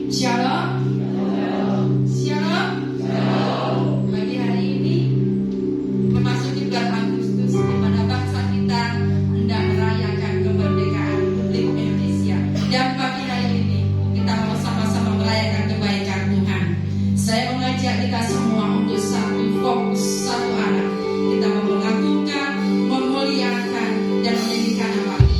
Shalom. Shalom. Pagi hari ini memasuki bulan Agustus, di mana bangsa kita hendak merayakan kemerdekaan Republik Indonesia. Dan pagi hari ini kita mau sama-sama merayakan kebaikan Tuhan. Saya mengajak kita semua untuk satu fokus, satu arah. Kita mau mengagungkan, memuliakan, dan menyanyikan nama Tuhan.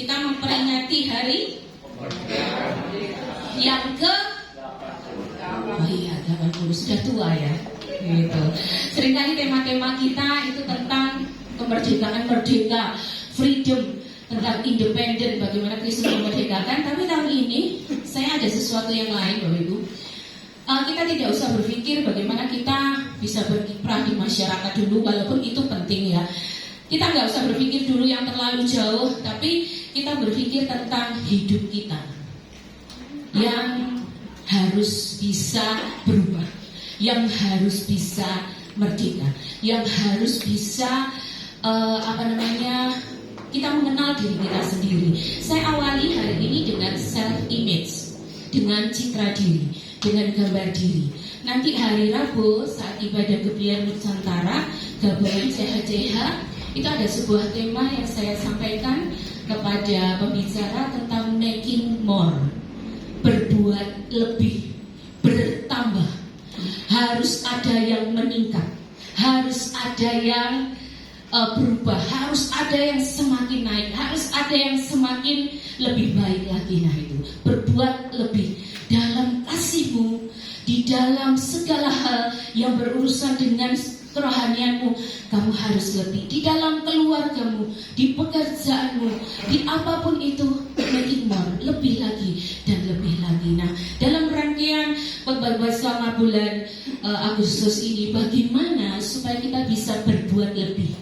kita memperingati hari yang ke 80, sudah tua ya. Gitu. Seringkali tema-tema kita itu tentang kemerdekaan, merdeka, freedom, tentang independen, bagaimana Kristus memerdekakan. Tapi tahun ini saya ada sesuatu yang lain, Bapak Ibu. Kita tidak usah berpikir bagaimana kita bisa berkiprah di masyarakat dulu, walaupun itu penting ya. Kita nggak usah berpikir dulu yang terlalu jauh, tapi kita berpikir tentang hidup kita yang harus bisa berubah, yang harus bisa merdeka, yang harus bisa kita mengenal diri kita sendiri. Saya awali hari ini dengan self image, dengan citra diri, dengan gambar diri. Nanti hari Rabu saat ibadah Gebiar Nusantara gabungan CHCH itu ada sebuah tema yang saya sampaikan kepada pembicara tentang making more, berbuat lebih, bertambah. Harus ada yang meningkat, harus ada yang berubah, harus ada yang semakin naik, harus ada yang semakin lebih baik lagi. Nah itu, berbuat lebih dalam kasihmu, di dalam segala hal yang berurusan dengan kerohanianmu, kamu harus lebih. Di dalam keluargamu, di pekerjaanmu, di apapun itu, making more, lebih lagi dan lebih lagi. Nah, dalam rangkaian khotbah selama bulan Agustus ini, bagaimana supaya kita bisa berbuat lebih?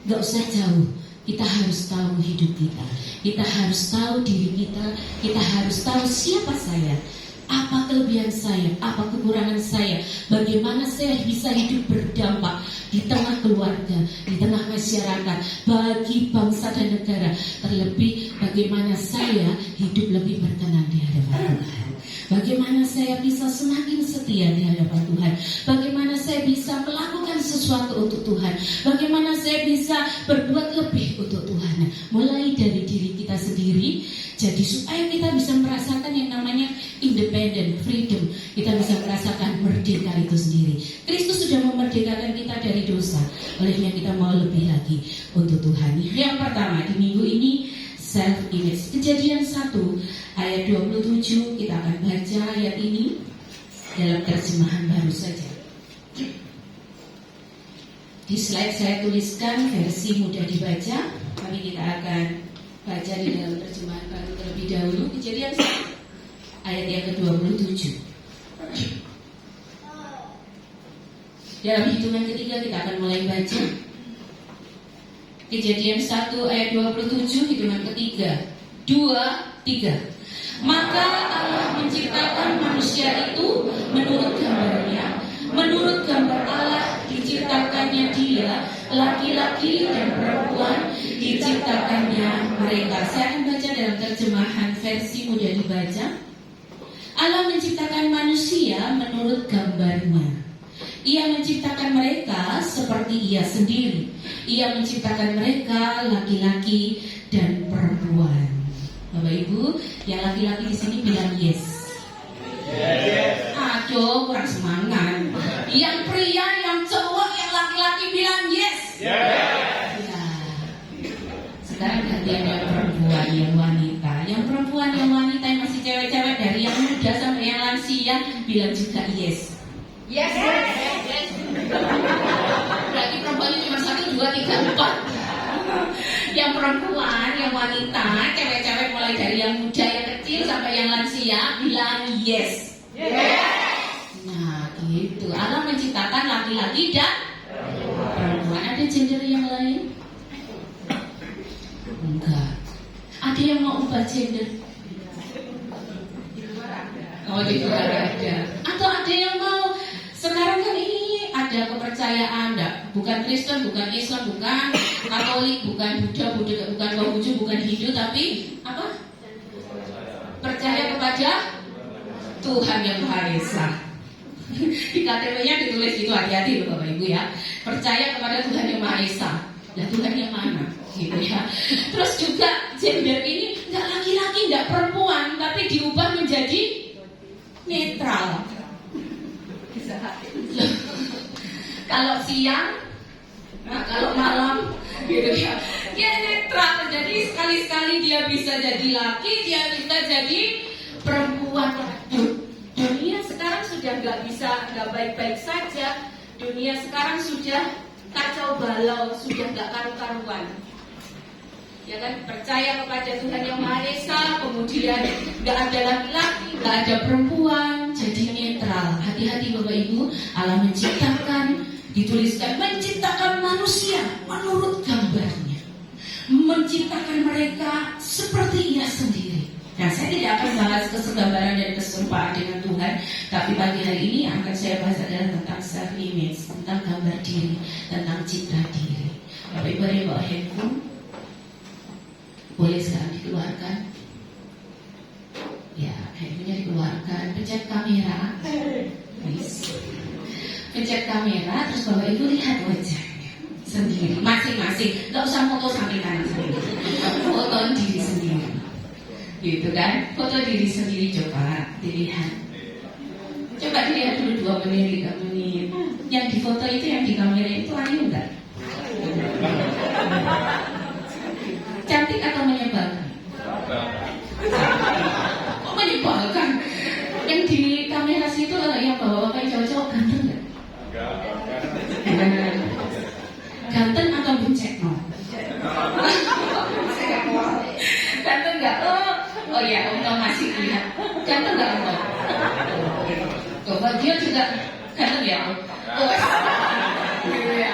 Gak usah jauh, kita harus tahu hidup kita, kita harus tahu diri kita harus tahu siapa saya, apa kelebihan saya, apa kekurangan saya, bagaimana saya bisa hidup berdampak di tengah keluarga, di tengah masyarakat, bagi bangsa dan negara. Terlebih bagaimana saya hidup lebih berkenan di hadapan Tuhan, bagaimana saya bisa semakin setia di hadapan Tuhan, bagaimana saya bisa melakukan sesuatu untuk Tuhan, bagaimana saya bisa berbuat lebih untuk Tuhan. Nah, mulai dari diri kita sendiri, jadi supaya kita bisa merasakan yang namanya independent, freedom, kita bisa merasakan merdeka itu sendiri. Kristus sudah memerdekakan kita dari dosa, olehnya kita mau lebih lagi untuk Tuhan. Yang pertama di minggu ini, self image. Kejadian 1 ayat 27, kita akan baca ayat ini dalam terjemahan baru saja. Di slide saya tuliskan versi mudah dibaca, tapi kita akan baca di dalam terjemahan baru terlebih dahulu. Kejadian 1 ayat yang ke-27. Dalam hitungan ketiga kita akan mulai baca. Kejadian 1 ayat 27, hitungan ketiga, 2, 3. Maka Allah menciptakan manusia itu menurut gambarnya, menurut gambar Allah diciptakannya dia, laki-laki dan perempuan diciptakannya mereka. Saya akan baca dalam terjemahan versi mudah dibaca. Allah menciptakan manusia menurut gambarnya. Ia menciptakan mereka seperti Ia sendiri. Ia menciptakan mereka laki-laki dan perempuan. Bapak Ibu, yang laki-laki di sini bilang yes. Yes. Aduh, kurang semangat. Yang pria, yang cowok, yang laki-laki bilang yes. Yes. Ya. Sekarang gantian yang perempuan, yang wanita. Yang perempuan, yang wanita, yang masih cewek-cewek, dari yang muda sampai yang lansia bilang juga yes. Yes. Yes. Berarti perempuannya cuma 1, 2, 3, 4. Yang perempuan, yang wanita, cewek-cewek mulai dari yang muda, yang kecil sampai yang lansia bilang yes. Yes. Nah, gitu. Allah menciptakan laki-laki dan perempuan. Ada gender yang lain? Enggak. Ada yang mau ubah gender? Oh, di luar ada. Atau ada yang mau? Sekarang kan ini ada kepercayaan, bukan Kristen, bukan Islam, bukan Katolik, bukan Buddha, bukan Konghucu, bukan Hindu, tapi apa? Percaya kepada Tuhan yang Maha Esa. Di KTP-nya ditulis gitu, hati-hati loh Bapak Ibu ya. Percaya kepada Tuhan yang Maha Esa. Lah Tuhan yang mana? Gitu ya. Terus juga gender ini nggak laki-laki, nggak perempuan, tapi diubah menjadi netral. Kalau siang, nah kalau malam, gitu ya. Dia netral, jadi sekali-sekali dia bisa jadi laki, dia bisa jadi perempuan. Dunia sekarang sudah nggak baik-baik saja. Dunia sekarang sudah kacau balau, sudah nggak karu-karuan. Ya kan, percaya kepada Tuhan Yang Maha Esa, kemudian nggak ada laki-laki, nggak ada perempuan, jadi netral. Hati-hati Bapak Ibu, Allah menciptakan, dituliskan menciptakan manusia menurut gambarnya, menciptakan mereka seperti Ia sendiri. Nah, saya tidak akan bahas kesegambaran dan keserumpaan dengan Tuhan, tapi pagi hari ini yang akan saya bahas adalah tentang self image, tentang gambar diri, tentang citra diri. Bapak Ibu yang bawa handphone, boleh sekarang dikeluarkan. Ya, handphonenya dikeluarkan, pencet kamera. Please. Pencet kamera, terus Bapak Ibu lihat wajahnya sendiri, masing-masing. Gak usah foto sampai kanan sendiri, foto diri sendiri, gitu kan? Foto diri sendiri, coba dilihat. Coba dilihat dulu 2 menit, 3 menit. Yang difoto itu, yang di kamera itu ayu enggak? Cantik atau menyebalkan? Kok menyebalkan? Yang di kamera situ yang bawa-bawa cowok-cowok ganteng enggak? Ganteng atau bencek? No? Ganteng nggak? Oh ya, Om masih lihat. Ganteng nggak Om? Coba dia juga ganteng ya? Oh, iya.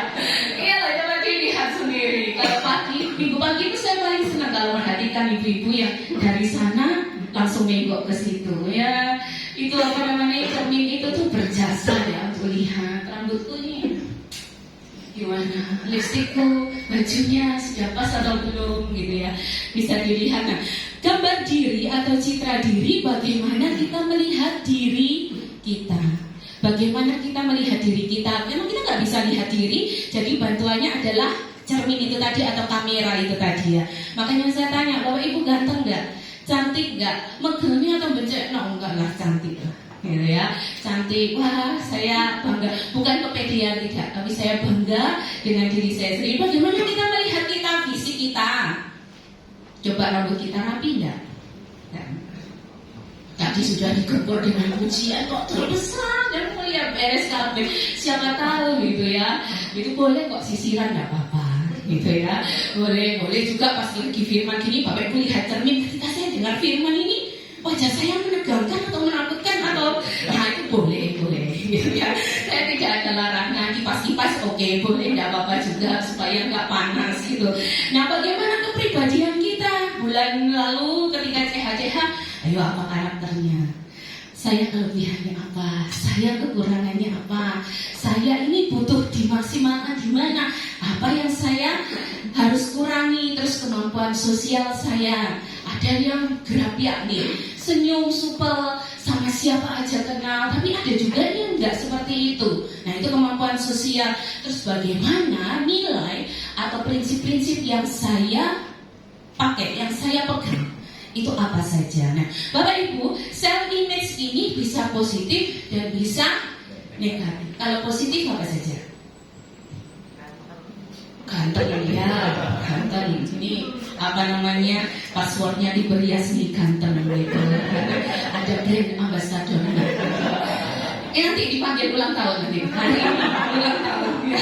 Iya lah, coba dilihat sendiri. Kalau minggu pagi itu saya paling senang kalau memperhatikan ibu-ibu yang dari sana langsung nengok ke situ ya. Itu apa namanya, cermin itu tuh berjasa ya untuk lihat rambutku nih gimana, lipstikku, bajunya sudah pas atau belum gitu ya, bisa dilihat. Nah, gambar diri atau citra diri, bagaimana kita melihat diri kita, bagaimana kita melihat diri kita. Memang kita nggak bisa lihat diri, jadi bantuannya adalah cermin itu tadi atau kamera itu tadi ya. Makanya saya tanya, Bapak Ibu ganteng nggak? Cantik nggak? Megangnya atau bencek? No, enggak lah, cantik lah. Gitu ya, cantik. Wah, saya bangga, bukan kepedean tidak, tapi saya bangga dengan diri saya sendiri. Bagaimana kita melihat kita, fisik kita? Coba rambut kita rapi enggak? Tadi sudah digempur dengan pujian, kok terbesar dan mulia, beres kabeh. Siapa tahu gitu ya. Itu boleh kok sisiran, enggak apa-apa gitu ya. Boleh juga pas lagi firman gini, Bapak Ibu lihat cermin, ketika saya dengar firman ini, wajah saya menegangkan atau menakutkan atau nah itu boleh gitu ya. Saya tidak ada larangan, kipas-kipas oke, boleh, tidak apa-apa juga supaya nggak panas gitu. Nah, bagaimana kepribadian kita bulan lalu ketika CH, ayo apa karakternya, saya kelebihannya apa, saya kekurangannya apa, saya ini butuh dimaksimalkan di mana, apa yang saya harus kurangi, terus kemampuan sosial saya. Ada yang gerapiak nih, senyum, supel, sama siapa aja kenal, tapi ada juga yang enggak seperti itu. Nah, itu kemampuan sosial. Terus bagaimana nilai atau prinsip-prinsip yang saya pakai, yang saya pegang, itu apa saja. Nah, Bapak Ibu, self image ini bisa positif dan bisa negatif. Kalau positif apa saja? Ganteng ya, ganteng. Ini apa namanya, passwordnya diberias nih, ganteng gitu. Ada brand ambassador. Nanti dipanggil ulang tahun nanti. Hari ini ulang tahun ya.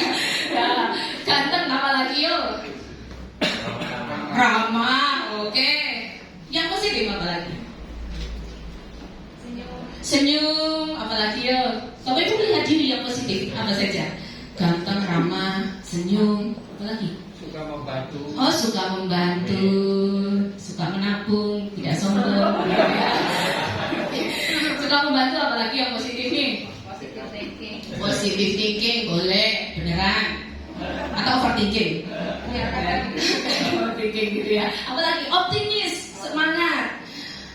Ganteng apa lagi yo? Ramah, oke. Yang positif apa lagi? Senyum, apa lagi yo? Bapak Ibu lihat diri yang positif apa saja? Ganteng, ramah, senyum, apa lagi? Suka membantu. Oh, suka membantu, suka menabung, tidak sombong. Suka membantu, apalagi yang positif nih? Positive thinking boleh, beneran? Atau overthinking? Overthinking gitu ya. Apalagi optimis, semangat.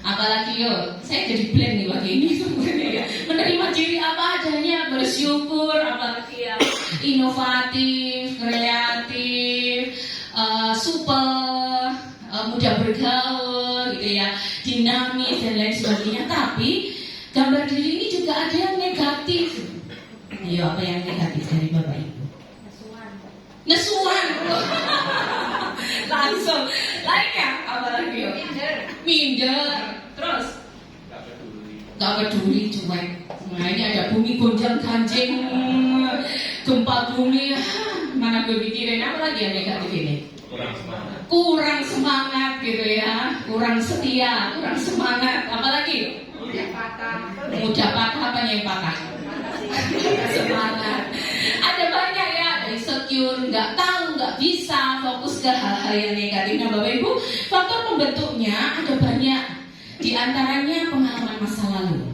Apalagi yo, saya jadi blank nih pagi ini sebenarnya ya. Menerima diri apa adanya, bersyukur, apalagi ya, inovatif, kreatif, supel, mudah bergaul gitu ya, dinamis dan lain sebagainya. Tapi gambar diri ini juga ada yang negatif. Ayo, apa yang negatif dari Bapak Ibu? Nesuan. langsung lainnya apa lagi? Minder. Terus gak peduli cuek. Nah ini ada bumi gonjang ganjing, gempa bumi. Mana gue pikirin apa lagi yang negatif ini? Kurang semangat gitu ya, kurang setia, kurang semangat. Apalagi? Mudah patah apa yang patah? Semangat. Ada banyak ya, ada insecure, nggak tahu, nggak bisa fokus ke hal-hal yang negatif. Nah Bapak Ibu, faktor pembentuknya ada banyak. Di antaranya pengalaman masa lalu,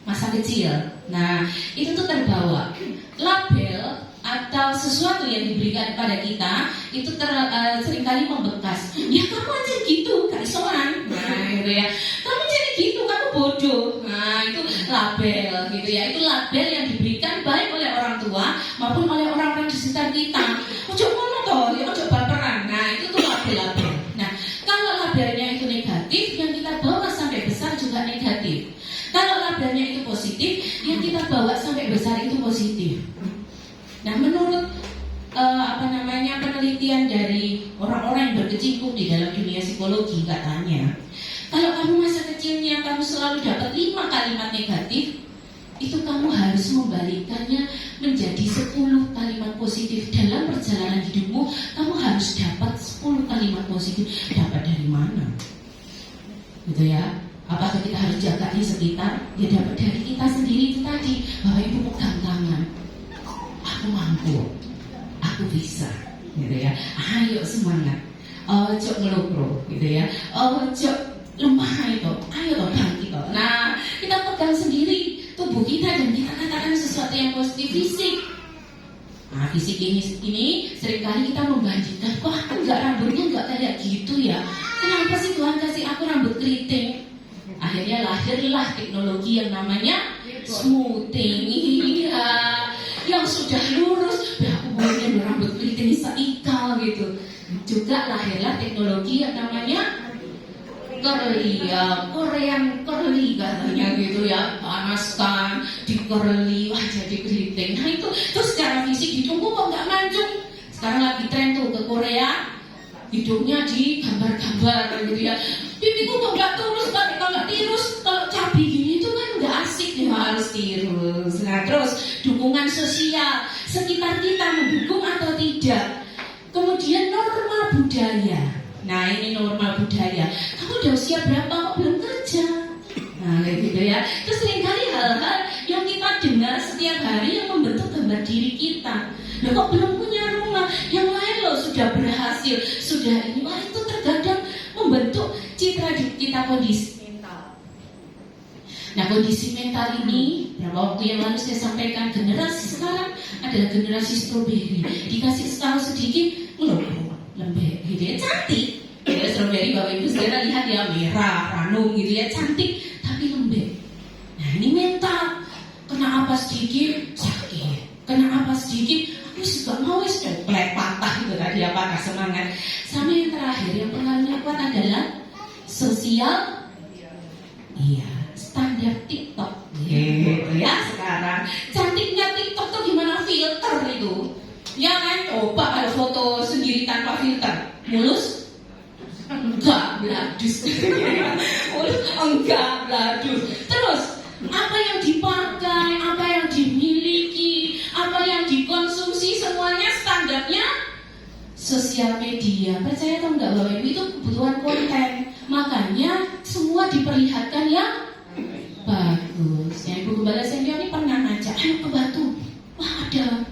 masa kecil. Nah itu tuh terbawa label atau sesuatu yang diberikan kepada kita itu seringkali membekas. Ya kamu aja gitu, gak isoman. Nah gitu ya. Kamu jadi gitu, kamu bodoh. Nah itu label gitu ya. Itu label yang diberikan baik oleh orang tua maupun oleh orang-orang di sekitar kita. Ojo ngono toh, ya ojo baperan. Nah itu tuh label-label. Nah kalau labelnya itu negatif, yang kita bawa sampai besar juga negatif. Kalau labelnya itu positif, yang kita bawa sampai besar itu positif. Nah, menurut penelitian dari orang-orang yang berkecimpung di dalam dunia psikologi katanya, kalau kamu masa kecilnya kamu selalu dapat 5 kalimat negatif, itu kamu harus membalikkannya menjadi 10 kalimat positif. Dalam perjalanan hidupmu, kamu harus dapat 10 kalimat positif. Dapat dari mana? Gitu ya. Apakah kita harus jaga di sekitar? Ya dapat dari kita sendiri itu tadi. Bapak Ibu pegang tangan. Aku mampu, aku bisa, gitu ya. Ayo semangat, ojo ngelukro, gitu ya. Ojo lemah itu, ayo bangkit. Nah, kita pegang sendiri tubuh kita dan kita katakan sesuatu yang positif fisik. Nah, fisik ini seringkali kita membandingkan, wah enggak, rambutnya enggak kayak gitu ya. Kenapa sih Tuhan kasih aku rambut keriting? Akhirnya lahirlah teknologi yang namanya smoothing. Iya, yang sudah lurus, ya aku boleh rambut keriting seikal gitu. Juga lahirlah teknologi yang namanya curly, ya, Korean curly katanya gitu ya, panaskan, di curly, wah jadi keriting. Nah itu secara fisik hidungku kok nggak mancung. Sekarang lagi tren tuh ke Korea, hidungnya digambar-gambar gitu ya. Pipiku kok nggak turus, kalau nggak tirus, kalau cabi gini itu kan nggak asik ya, harus tirus. Nah terus dukungan sosial sekitar kita mendukung atau tidak. Kemudian norma budaya. Nah ini norma budaya. Kamu udah usia berapa kok belum kerja? Nah kayak gitu ya. Terus seringkali hal-hal yang kita dengar setiap hari yang membentuk gambar diri kita. Nah kok belum punya rumah? Yang lain loh sudah berhasil, sudah ini. Wah itu terkadang membentuk citra kita kondisi mental. Nah kondisi mental ini beberapa waktu yang lalu saya sampaikan, generasi sekarang adalah generasi stroberi. Dikasih tahu sedikit, loh lembek gitu ya, cantik. Ya, stroberi Bapak Ibu saudara lihat ya, merah, ranum gitu ya, cantik tapi lembek. Nah ini mental. Kena apa sedikit sakit, kena apa sedikit aku juga mau plek patah gitu tadi, apakah semangat. Sama yang terakhir yang pengaruhnya kuat adalah sosial, iya, standar TikTok gitu ya sekarang. Cantiknya TikTok tuh gimana, filter itu ya kan. Coba kalau foto sendiri tanpa filter, mulus enggak, bladus. Mulus enggak, bladus. Terus apa yang dipakai, apa yang dimiliki, apa yang dikonsumsi, semuanya standarnya sosial media. Percaya atau enggak Bapak Ibu, itu kebutuhan konten. Makanya semua diperlihatkan yang bagus. Ya Ibu Gembala Senior ini pernah ngajak, ayo ke Batu, wah ada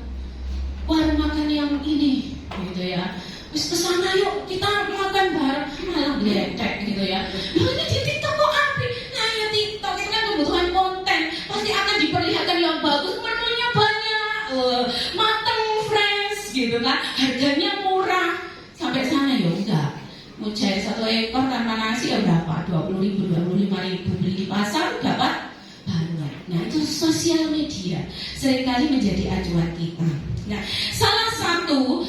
warung makan yang ini gitu ya. Terus kesana yuk kita makan bareng, malah gledek gitu ya. Loh ini di TikTok kok api? Nah ya TikTok itu kan kebutuhan konten, pasti akan diperlihatkan yang bagus, menunya banyak, mateng, fresh gitu kan, harganya murah. Sampai sana ya enggak, mau cari 1 ekor tanpa nasi ya berapa? 20.000, 25.000, beli di pasar dapat banyak. Nah itu sosial media seringkali menjadi acuan kita. Nah salah satu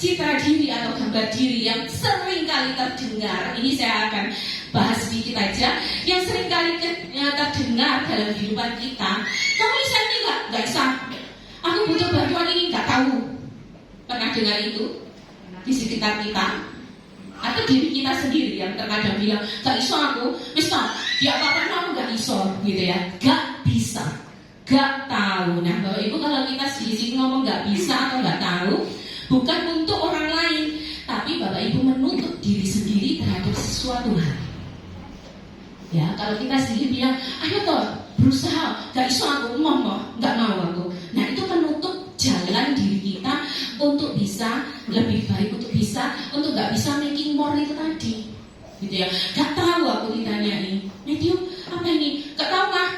citra diri atau gambar diri yang sering kali terdengar, ini saya akan bahas sedikit aja, yang sering kali terdengar dalam kehidupan kita. Kamu bisa ini enggak? Enggak bisa. Aku butuh bantuan ini, enggak tahu. Pernah dengar itu? di sekitar kita, atau diri kita sendiri yang terkadang bilang gak iso aku, bisa ya apa-apa kamu gak iso gitu ya, gak bisa, gak tahu. Nah Bapak Ibu, kalau kita sedikit ngomong gak bisa atau gak tahu, bukan untuk orang lain, tapi Bapak Ibu menutup diri sendiri terhadap sesuatu hal. Ya, kalau kita sendiri bilang, ayo toh berusaha, gak iso aku, gak mau aku. Nah itu menutup jalan diri kita untuk bisa lebih baik, untuk gak bisa making more itu tadi, gitu ya. Gak tahu aku ditanyai, Matthew apa ini? Gak tahu kah?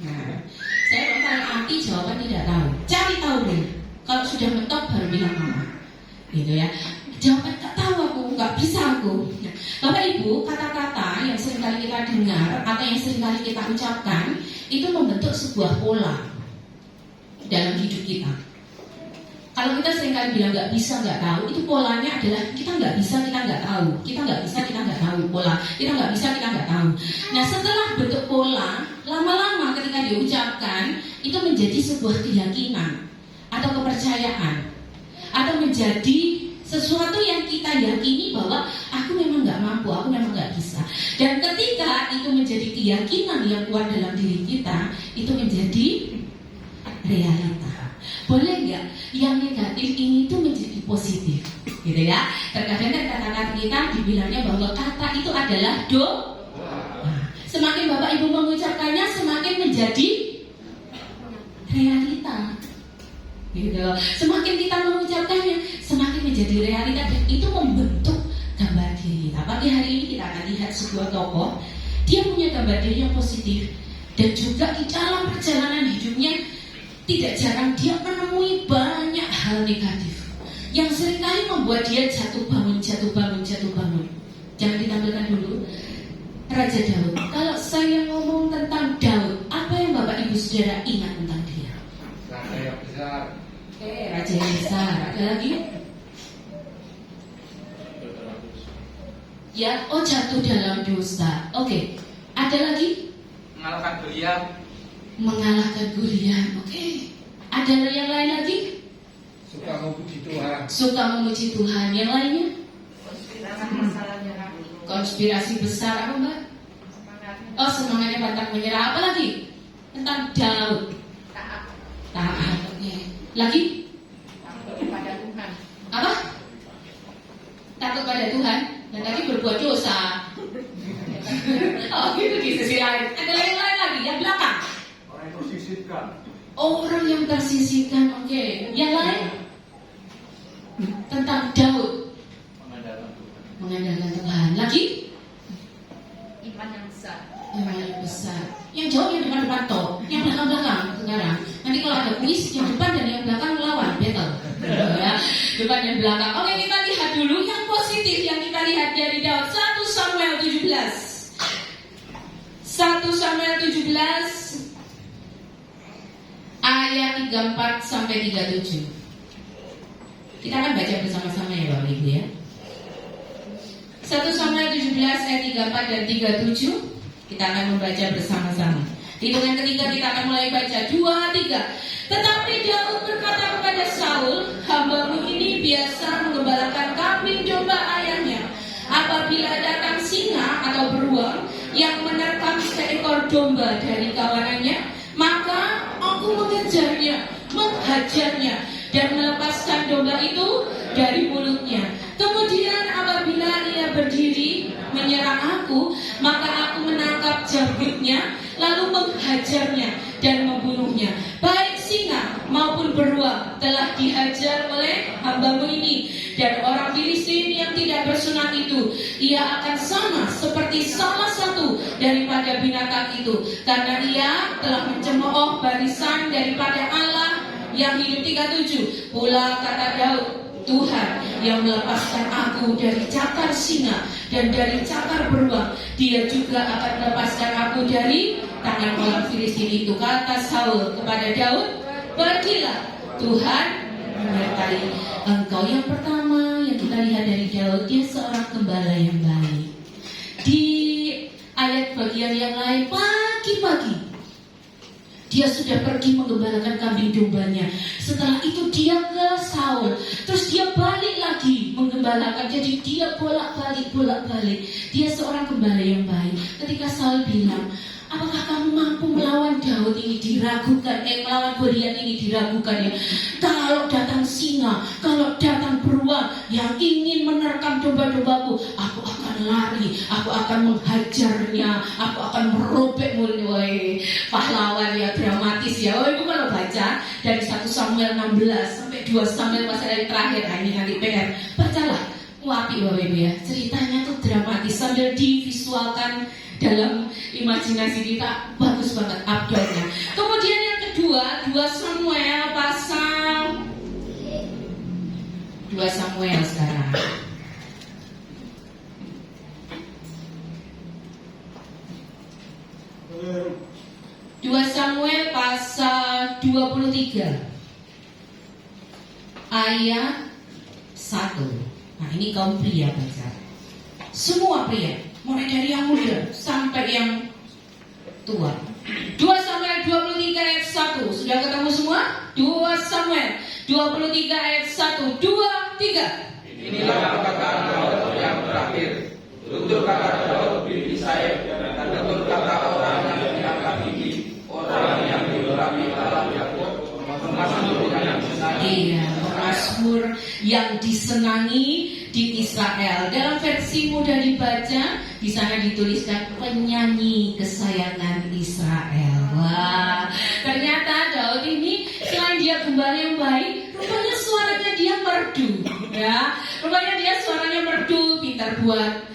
Nah, saya paling anti jawaban tidak tahu. Cari tahu dulu. Kalau sudah mentok baru bilang mama, gitu ya. Jawaban gak tahu aku, gak bisa aku. Nah, Bapak Ibu, kata-kata yang seringkali kita dengar atau yang seringkali kita ucapkan itu membentuk sebuah pola dalam hidup kita. Kalau kita seringkali bilang nggak bisa, nggak tahu, itu polanya adalah kita nggak bisa, kita nggak tahu, kita nggak bisa, kita nggak tahu, pola kita nggak bisa, kita nggak tahu. Nah setelah bentuk pola, lama-lama ketika diucapkan itu menjadi sebuah keyakinan atau kepercayaan, atau menjadi sesuatu yang kita yakini bahwa aku memang nggak mampu, aku memang nggak bisa. Dan ketika itu menjadi keyakinan yang kuat dalam diri kita, itu menjadi realita. Boleh nggak yang negatif ini tuh menjadi positif, gitu ya? Terkadang kan kata-kata kita dibilangnya bahwa kata itu adalah Nah, semakin Bapak Ibu mengucapkannya, semakin menjadi realita, gitu. Semakin kita mengucapkannya, semakin menjadi realita, dan itu membentuk gambar diri kita. Pagi hari ini kita akan lihat sebuah tokoh, dia punya gambar diri yang positif, dan juga di dalam perjalanan hidupnya tidak jarang dia menemui banyak hal negatif yang seringkali membuat dia jatuh bangun. Jangan ditampilkan dulu Raja Daud. Kalau saya ngomong tentang Daud, apa yang Bapak Ibu Saudara ingat tentang dia? Raja yang besar. Raja yang besar. Ada lagi? Ya, jatuh dalam dosa. Oke. Ada lagi? Mengalahkan Goliat. Mengalahkan Goliat. Oke. Ada yang lain lagi? Suka memuji Tuhan. Suka memuji Tuhan. Yang lainnya? Konspirasi besar apa Mbak? Semangatnya pantang menyerah. Apa lagi? Tentang Daud. Taat. Oke. Lagi? Takut pada Tuhan. Apa? Takut pada Tuhan. Dan tadi berbuat dosa. Gitu di sisi lain. Ada yang lain lagi? Yang belakang? Orang yang tersisihkan. Orang yang tersisihkan. Oke. Yang lain? Tentang Daud. Mengandalkan Tuhan. Lagi? Iman yang besar. Iman yang besar. Yang jauh yang depan-depan toh. Yang belakang-belakang sekarang. Nanti kalau ada kuis, yang depan dan yang belakang melawan battle. Ya, depan dan belakang. Oke, kita lihat dulu yang positif yang kita lihat dari Daud. 1 Samuel 17. 1 Samuel 17 ayat 34 sampai 37. Kita akan baca bersama-sama ya Bapak Ibu ya. 1 Samuel 17 ayat 34 dan 37. Kita akan membaca bersama-sama. Hitungan ketiga kita akan mulai baca. 2, 3. Tetapi Daud berkata kepada Saul, hambamu ini biasa mengembalakan kambing domba ayahnya. Apabila datang singa atau beruang yang menerkam seekor domba dari kawanannya, maka aku mengejarnya, menghajarnya, dan melepaskan domba itu dari mulutnya. Kemudian apabila ia berdiri menyerang aku, maka aku menangkap jangkutnya, lalu menghajarnya dan membunuhnya. Baik singa maupun beruang telah dihajar oleh hambamu ini, dan orang Filistin yang tidak bersunat itu, ia akan sama seperti salah satu daripada binatang itu, karena ia telah mencemooh barisan daripada Allah yang hidup. 37. Pula kata Daud, Tuhan yang melepaskan aku dari cakar singa dan dari cakar beruang, dia juga akan melepaskan aku dari tangan orang Filistin itu. Kata Saul kepada Daud, pergilah, Tuhan menyertai engkau. Yang pertama yang kita lihat dari Daud, dia seorang gembala yang baik. Di ayat bagian yang lain, pagi-pagi Dia sudah pergi menggembalakan kambing dombanya. Setelah itu dia ke Saul. Terus dia balik lagi menggembalakan. Jadi dia bolak-balik. Dia seorang gembala yang baik. Ketika Saul bilang, apakah kamu mampu melawan Daud ini? Diragukan, melawan Goliat ini diragukan ya. Kalau datang singa, kalau datang beruang yang ingin menerkam domba-dombaku, aku akan lari, aku akan menghajarnya, aku akan merobek mulutnya. Pahlawan ya, dramatis ya. Oh, itu kalau baca dari 1 Samuel 16 sampai 2 Samuel pasal yang terakhir, ini nanti PR. Bacalah, wapi Bapak Ibu ya. Ceritanya tuh dramatis sambil divisualkan dalam imajinasi kita, bagus banget update-nya. Kemudian yang kedua, 2 Samuel pasal 2 Samuel sekarang. 2 Samuel pasal 23 ayat 1. Nah, ini kaum pria baca. Semua pria, mulai dari yang muda sampai yang tua. 2 Samuel 23 ayat 1. Sudah ketemu semua? 2 Samuel 23 ayat 1, 2, 3. Inilah perkataan Daud yang terakhir. Tutur kata Daud bin Isai dan tutur kata orang yang diangkat tinggi, orang yang diurapi Allah Yakub, Mazmur yang disenangi. Iya, Mazmur yang disenangi di Israel. Dalam versi mudah dibaca, di sana dituliskan penyanyi kesayangan Israel. Wah, ternyata Daud ini selain dia gembala yang baik, rupanya suaranya dia merdu, ya. Rupanya dia suaranya merdu, pintar buat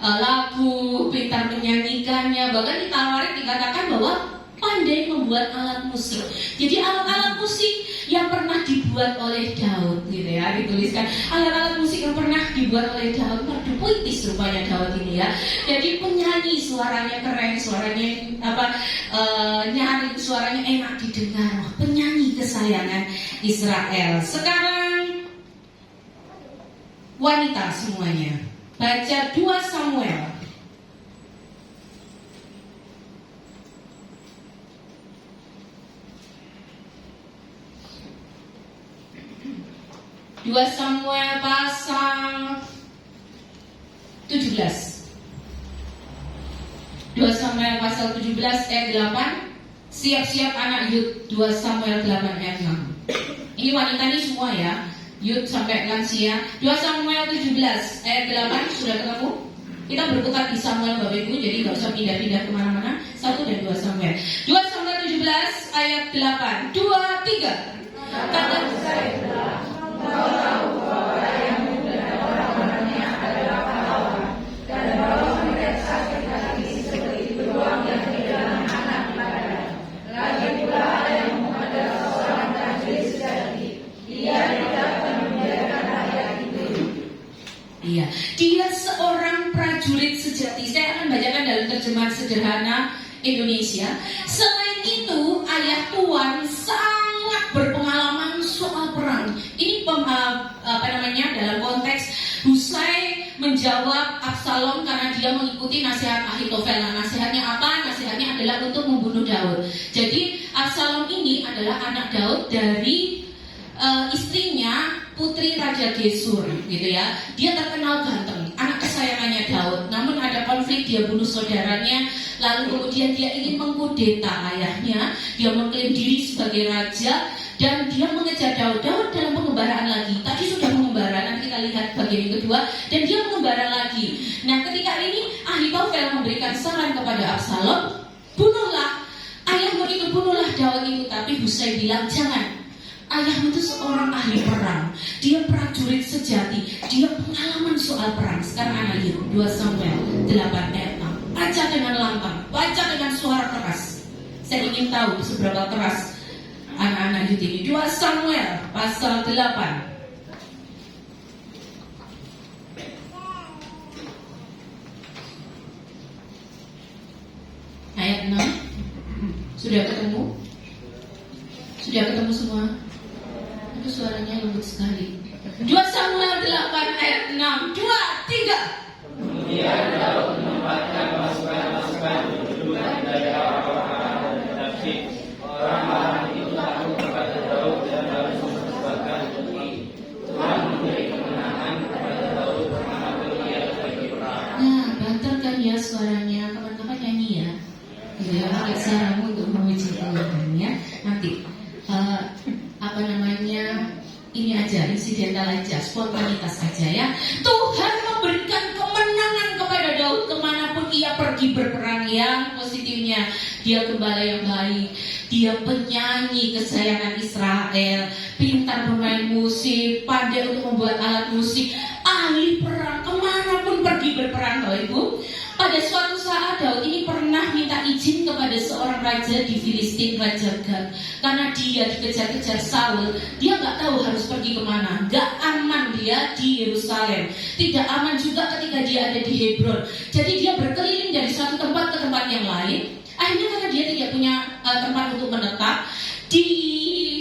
lagu, pintar menyanyikannya. Bahkan di Tawarik dikatakan bahwa pandai membuat alat musik. Jadi alat-alat musik yang pernah dibuat oleh Daud, gitu ya, dituliskan alat-alat musik yang pernah dibuat oleh Daud. Merdu puitis rupanya Daud ini ya. Jadi penyanyi, suaranya keren, suaranya nyaring, suaranya enak didengar. Penyanyi kesayangan Israel. Sekarang wanita semuanya, baca 2 Samuel 2 Samuel pasal 17. 2 Samuel pasal 17 ayat 8. Siap-siap anak Yud. 2 Samuel 8 ayat 6. Ini wanita ini semua ya, Yud sampai lansia. 2 Samuel 17 ayat 8. Sudah ketemu? Kita berputar di Samuel Bapak Ibu, jadi gak usah pindah-pindah kemana-mana. 1 dan 2 Samuel. 2 Samuel 17 ayat 8. 2, 3. Kata kau tahu bahwa yang muda dan orang-orangnya adalah pahlawan, dan bahwa mereka sakit hati seperti beruang yang kehilangan anak padanya. Lagi pula ada yang adalah seorang prajurit sejati. Dia tidak akan membiarkan rakyat itu. Iya, dia seorang prajurit sejati. Saya akan bacakan dalam terjemahan sederhana Indonesia. Selain itu, ayah Tuan sangat berpengalaman soal perang. Ini dalam konteks Husai menjawab Absalom karena dia mengikuti nasihat Ahitofel. Nah, nasihatnya apa? Nasihatnya adalah untuk membunuh Daud. Jadi Absalom ini adalah anak Daud dari istrinya putri Raja Gesur, gitu ya. Dia terkenal ganteng, anak kesayangannya Daud. Namun ada konflik, dia bunuh saudaranya. Lalu kemudian dia ingin mengkudeta ayahnya. Dia mengklaim diri sebagai raja dan dia mengejar Daud. Daud dalam pengembaraan lagi. Tadi sudah pengembara, nanti kita lihat bagian yang kedua. Dan dia mengembara lagi. Nah, ketika ini Ahitofel memberikan saran kepada Absalom, bunuhlah ayahmu itu, bunuhlah Daud itu. Tapi Husai bilang jangan. Ayahmu itu seorang ahli perang. Dia prajurit sejati. Dia pengalaman soal perang. Sekarang anak Yud, 2 Samuel 8 ayat 6. Baca dengan lantang, baca dengan suara keras. Saya ingin tahu seberapa keras anak-anak Yud ini. 2 Samuel pasal 8. Ayat 6. Sudah ketemu? Sudah ketemu semua? Itu suaranya lembut sekali. 2 Samuel 8 ayat 6. 2, 3. Kemudian Daud menempatkan pasukan-pasukan kedudukan dari orang-orang David, orang suaranya, kapan-kapan nyanyi ya. Ya, pakai suaramu untuk memuji Tuhan ya. Nanti ini aja, insidental aja, spontanitas aja ya. Tuhan memberikan kemenangan kepada Daud kemanapun ia pergi berperang. Yang positifnya, dia gembala yang baik, dia penyanyi kesayangan Israel, pintar bermain musik, pandai untuk membuat alat musik, ahli perang, kemanapun pergi berperang. Bapak Ibu, pada suatu saat Daud ini pernah minta izin kepada seorang raja di Filistin, Raja Gad, karena dia dikejar-kejar Saul. Dia nggak tahu harus pergi kemana. Nggak aman dia di Yerusalem, tidak aman juga ketika dia ada di Hebron. Jadi dia berkeliling dari satu tempat ke tempat yang lain. Akhirnya karena dia tidak punya tempat untuk menetap di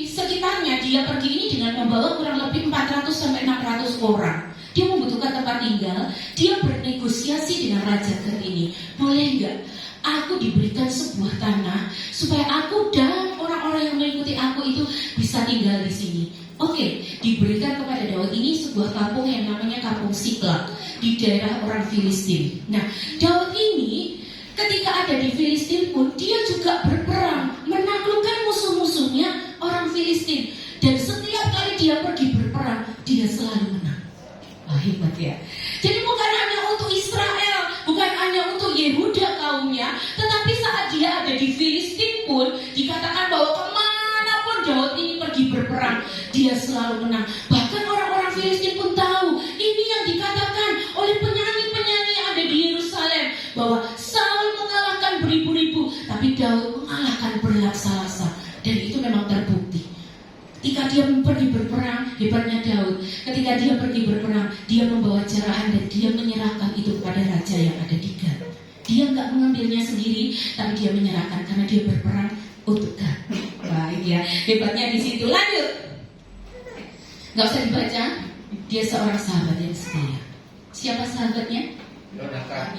sekitarnya, dia pergi ini dengan membawa kurang lebih 400-600 orang. Dia membutuhkan tempat tinggal. Dia bernegosiasi dengan Raja Gad ini, boleh nggak aku diberikan sebuah tanah supaya aku dan orang-orang yang mengikuti aku itu bisa tinggal di sini. Oke, diberikan kepada Daud ini sebuah kampung yang namanya Kampung Siklag di daerah orang Filistin. Nah, Daud ini ketika ada di Filistin pun dia juga berperang menaklukkan musuh-musuhnya orang Filistin, dan setiap kali dia pergi berperang dia selalu menang. Hebat ya. Jadi bukan hanya untuk Israel, bukan hanya untuk Yehuda kaumnya, tetapi saat dia ada di Filistin pun dikatakan bahwa kemanapun Daud ini pergi berperang, dia selalu menang. Bahkan orang-orang Filistin pun tahu ini yang dikatakan oleh penyanyi-penyanyi yang ada di Yerusalem, bahwa Saul mengalahkan beribu-ribu, tapi Daud mengalahkan berlaksa-laksa. Dan itu memang terbukti. Ketika dia pergi berperang, hebatnya Daud, ketika dia pergi berperang, dia membawa jarahan dan dia menyerahkan itu kepada raja yang ada di Gad. Dia nggak mengambilnya sendiri, tapi dia menyerahkan karena dia berperang untuk Gad. Baik ya, hebatnya di situ. Lanjut, nggak usah dibaca. Dia seorang sahabat yang setia. Siapa sahabatnya?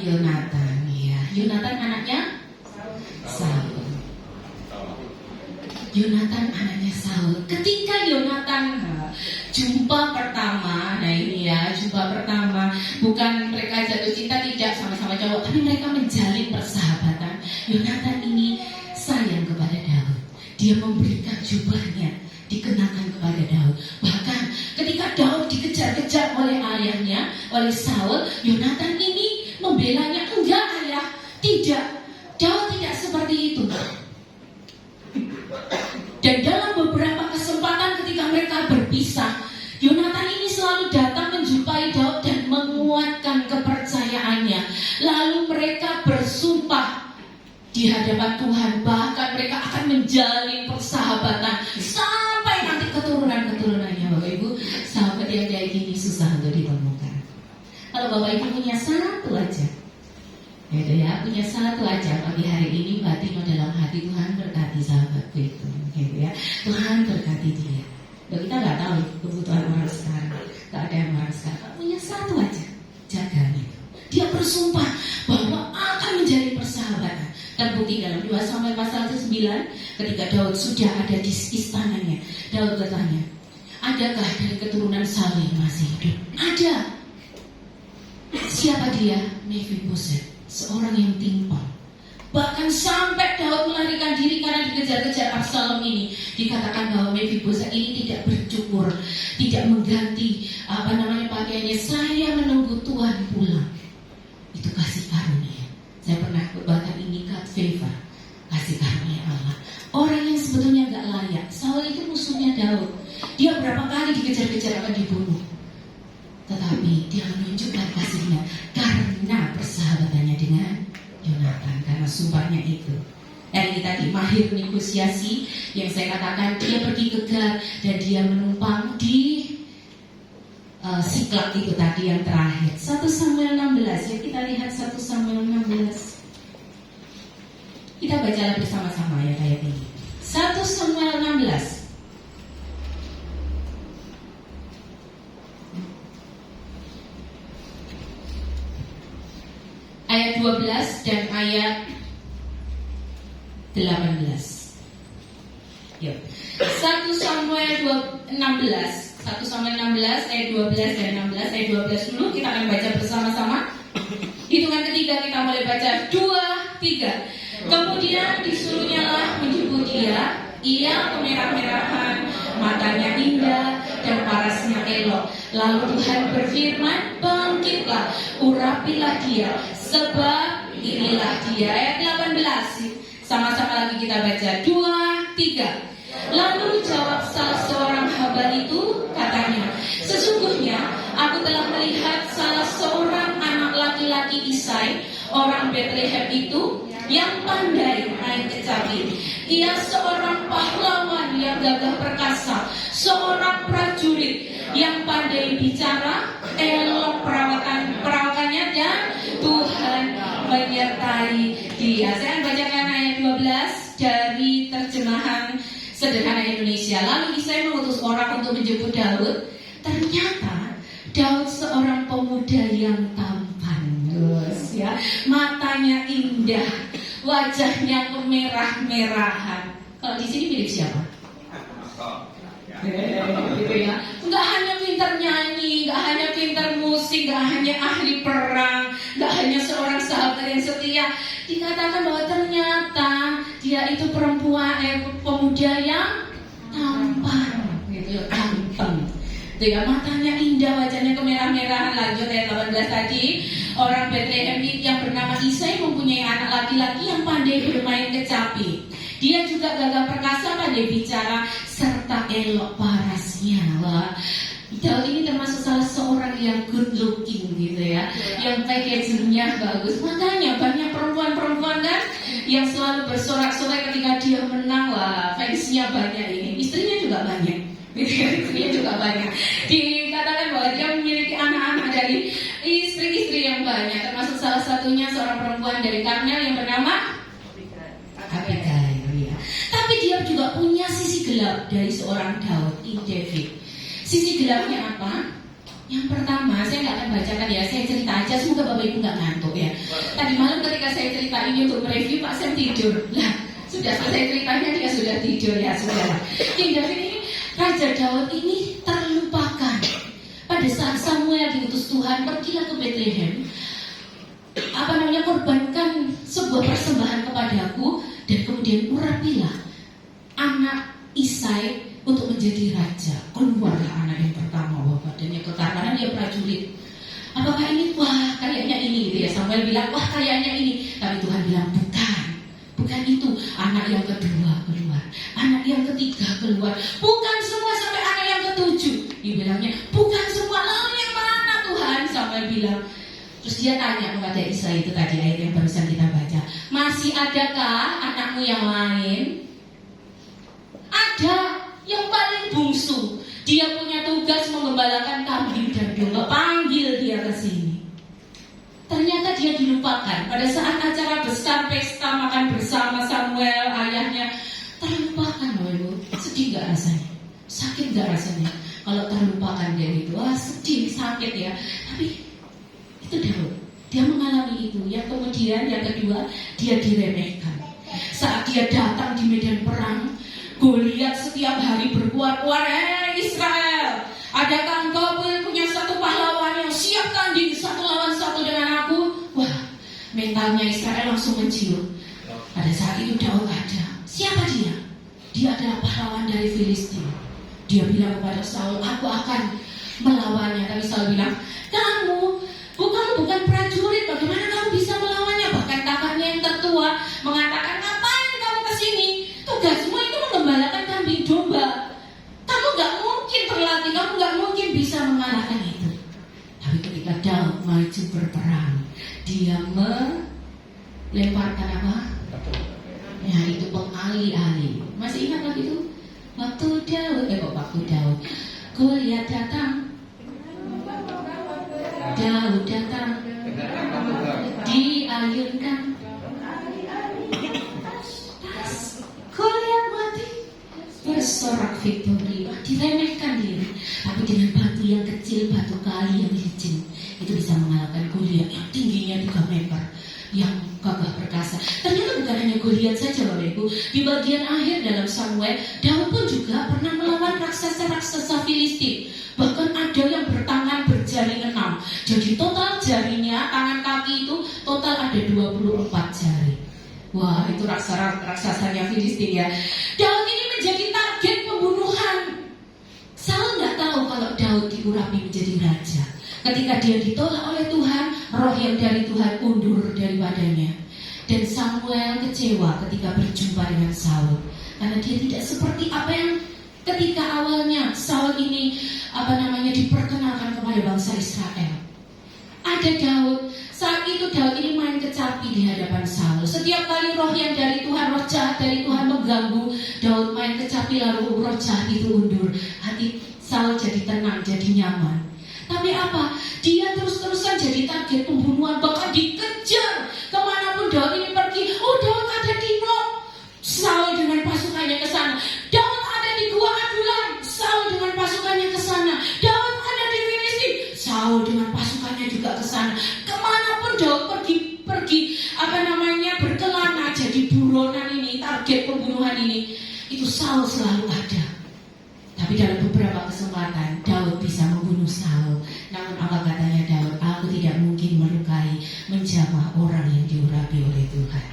Yonatan. Ya, Yonatan anaknya Saul. Yonatan anaknya Saul. Ketika Yonatan jumpa pertama, nah ini ya, jumpa pertama, bukan mereka jatuh cinta, tidak, sama-sama cowok, tapi mereka menjalin persahabatan. Yonatan ini sayang kepada Daud. Dia memberikan jubahnya, dikenakan kepada Daud. Bahkan ketika Daud dikejar-kejar oleh ayahnya, oleh Saul, Yonatan ini membelanya. Enggak ayah, tidak. Daud tidak seperti itu. Dan dalam beberapa kesempatan ketika mereka berpisah, Yonatan ini selalu datang menjumpai Daud dan menguatkan kepercayaannya. Lalu mereka bersumpah di hadapan Tuhan, bahkan mereka akan menjalin persahabatan sampai nanti keturunan-keturunannya. Bapak Ibu, sahabat yang kayak gini susah untuk ditemukan. Kalau Bapak Ibu punya satu aja, ya, punya satu aja pagi hari ini, batin dalam hati, Tuhan berkati sahabatku itu, gitu ya. Tuhan berkati dia. Loh, kita nggak tahu kebutuhan orang sekarang, nggak ada yang orang sekarang. Punya satu aja, jaga itu. Dia bersumpah bahwa akan menjadi persahabatan. Terbukti dalam 2 Samuel pasal 9, ketika Daud sudah ada di istananya, Daud bertanya, adakah dari keturunan Saul yang masih hidup? Ada. Siapa dia? Mephiboset, seorang yang timpang. Bahkan sampai Daud melarikan diri karena dikejar-kejar Absalom ini, dikatakan bahwa Mephiboset ini tidak bercukur, tidak mengganti pakaiannya. Saya menunggu Tuhan pulang. Itu kasih karunia. Saya pernah bahkan ini kat favor, kasih karunia Allah. Orang yang sebetulnya nggak layak. Saul itu musuhnya Daud. Dia berapa kali dikejar-kejar akan dibunuh, tetapi dia menunjukkan kasihnya karena persahabatannya dengan Yonatan, karena sumpahnya itu. Dan ini tadi mahir negosiasi yang saya katakan, dia pergi ke Gad dan dia menumpang di Siklag itu tadi yang terakhir. 1 Samuel 16 ya, kita lihat 1 Samuel 16. Kita bacalah bersama-sama ya ayat ini. 1 Samuel 16. Ayat 12 dan ayat 18. Yuk. 1 Samuel 16. 1 Samuel 16 ayat 12 dan 16. Ayat 12 dulu kita akan baca bersama-sama. Hitungan ketiga kita mulai baca 2, 3. Kemudian disuruhnyalah menjemput dia. Ia kemerah-merahan, matanya indah dan parasnya elok. Lalu Tuhan berfirman, bangkitlah, urapilah dia, sebab inilah dia. Ayat 18. Sama-sama lagi kita baca 2, 3. Lalu jawab salah seorang hamba itu, katanya, sesungguhnya aku telah melihat salah seorang anak laki-laki Isai, orang Bethlehem itu, yang pandai main kecapi. Ia seorang pahlawan yang gagah perkasa, seorang prajurit yang pandai bicara, elok perawakannya, dan Tuhan menyertai dia. Saya akan bacakan ayat 12 dari terjemahan sederhana Indonesia. Lalu Isai mengutus orang untuk menjemput Daud. Ternyata Daud seorang pemuda yang tampan, ya, matanya indah, wajahnya kemerah-merahan. Kalau di sini mirip siapa? Gitu ya. Nggak hanya pintar nyanyi, nggak hanya pintar musik, nggak hanya ahli perang, nggak hanya seorang sahabat yang setia. Dikatakan bahwa ternyata dia itu pemuda yang tampan, gitu ya, ganteng. Ya, matanya indah, wajahnya kemerah-merahan. Lanjut ayat 18 tadi. Orang Bethlehem yang bernama Isai mempunyai anak laki-laki yang pandai bermain kecapi. Dia juga gagah perkasa, pandai bicara, serta elok parasnya. Wah, Daud ini termasuk salah seorang yang good looking gitu ya, yang packagingnya bagus. Makanya banyak perempuan-perempuan kan yang selalu bersorak-sorai ketika dia menang. Wah, fansnya banyak ini. Istrinya juga banyak. Istrinya juga banyak. Dikatakan bahwa dia memiliki anak-anak dari istri-istri yang banyak, termasuk salah satunya seorang perempuan dari Karmel yang bernama Abigail. Ya. Tapi dia juga punya sisi gelap dari seorang Daud, David. Sisi gelapnya apa? Yang pertama, saya nggak akan bacakan ya, saya cerita aja, semoga Bapak Ibu nggak ngantuk ya. Tadi malam ketika saya cerita ini untuk mereview, Pak Sam tidur. Lah, sudah selesai ceritanya dia sudah tidur ya, sudah. King David ini, Raja Daud ini terlupakan. Pada saat Samuel diutus Tuhan, pergilah ke Bethlehem, korbankan sebuah persembahan kepadaku, dan kemudian urapilah anak Isai untuk menjadi raja. Keluarlah anak yang pertama, Bapak, dan yang karena dia prajurit. Apakah ini? Wah, kayaknya ini gitu ya. Samuel bilang, wah kayaknya ini. Tapi Tuhan bilang, bukan itu. Anak yang kedua keluar, anak yang ketiga keluar, bukan semua sampai anak yang ketujuh. Dibilangnya, bukan semua. Lalu yang mana Tuhan? Samuel bilang. Terus dia tanya kepada Isai, itu tadi ayat yang barusan kita baca, masih adakah anakmu yang lain? Ada, yang paling bungsu. Dia punya tugas menggembalakan kambing dan domba. Panggil dia ke sini. Ternyata dia dilupakan. Pada saat acara besar pesta makan bersama Samuel, ayahnya terlupakan. Loh, sedih gak rasanya? Sakit gak rasanya? Kalau terlupakan dari itu, wah sedih, sakit ya. Tapi itu Daud. Dia mengalami itu. Yang kemudian, yang kedua, dia diremehkan. Saat dia datang di medan perang, Goliat setiap hari berkuar-kuar, Israel, adakah engkau punya satu pahlawan yang siap tanding satu lawan satu dengan aku? Wah, mentalnya Israel langsung menciut. Pada saat itu Daud ada. Siapa dia? Dia adalah pahlawan dari Filistin. Dia bilang kepada Saul, aku akan melawannya. Tapi Saul bilang, kamu bukan prajurit, bagaimana kamu bisa melawannya? Bahkan kakaknya yang tertua mengatakan, ngapain kamu kesini? Tugasmu itu menggembalakan kambing domba. Kamu gak mungkin terlatih, kamu gak mungkin bisa mengalahkan itu. Tapi ketika Daud maju berperang, dia melemparkan apa? Ya itu pengali-ali. Masih ingat lagi itu? Waktu Daud Goliat datang, Daud datang, diayunkan, Goliat mati, bersorak victory, diremehkan diri. Tapi dengan batu yang kecil, batu kali yang licin, itu bisa mengalahkan Goliat yang tingginya 3 meter, yang gagah perkasa. Ternyata bukan hanya Goliat saja, Bapak Ibu. Di bagian akhir dalam Samuel, Daud pun juga pernah melawan raksasa-raksasa Filistin. Bahkan ada yang bertangan berjari 6. Jadi total jarinya, tangan kaki itu total ada 24 jari. Wah, itu raksasanya Filistin ya. Daud ini menjadi target pembunuhan. Saul nggak tahu kalau Daud diurapi menjadi raja. Ketika dia ditolak oleh Tuhan, roh yang dari Tuhan undur dari badannya. Dan Samuel kecewa ketika berjumpa dengan Saul, karena dia tidak seperti apa yang ketika awalnya Saul ini diperkenalkan kepada bangsa Israel. Ada Daud. Saat itu Daud ini main kecapi di hadapan Saul. Setiap kali roh yang dari Tuhan, roh jahat dari Tuhan mengganggu Daud main kecapi, lalu roh jahat itu undur. Hati Saul jadi tenang, jadi nyaman. Tapi apa? Dia terus-terusan jadi target pembunuhan, bahkan dikejar kemanapun Daud ini pergi. Oh, Daud ada di Nob, Saul dengan pasukannya ke sana. Daud ada di Gua Adulam, Saul dengan pasukannya ke sana. Daud ada di Filistin, Saul dengan pasukannya juga ke sana. Kemanapun Daud pergi berkelana jadi buronan ini, target pembunuhan ini, itu Saul selalu ada. Tapi dalam beberapa kesempatan Daud bisa membunuh Saul. Namun apa katanya Daud? Aku tidak mungkin melukai, menjamah orang yang diurapi oleh Tuhan.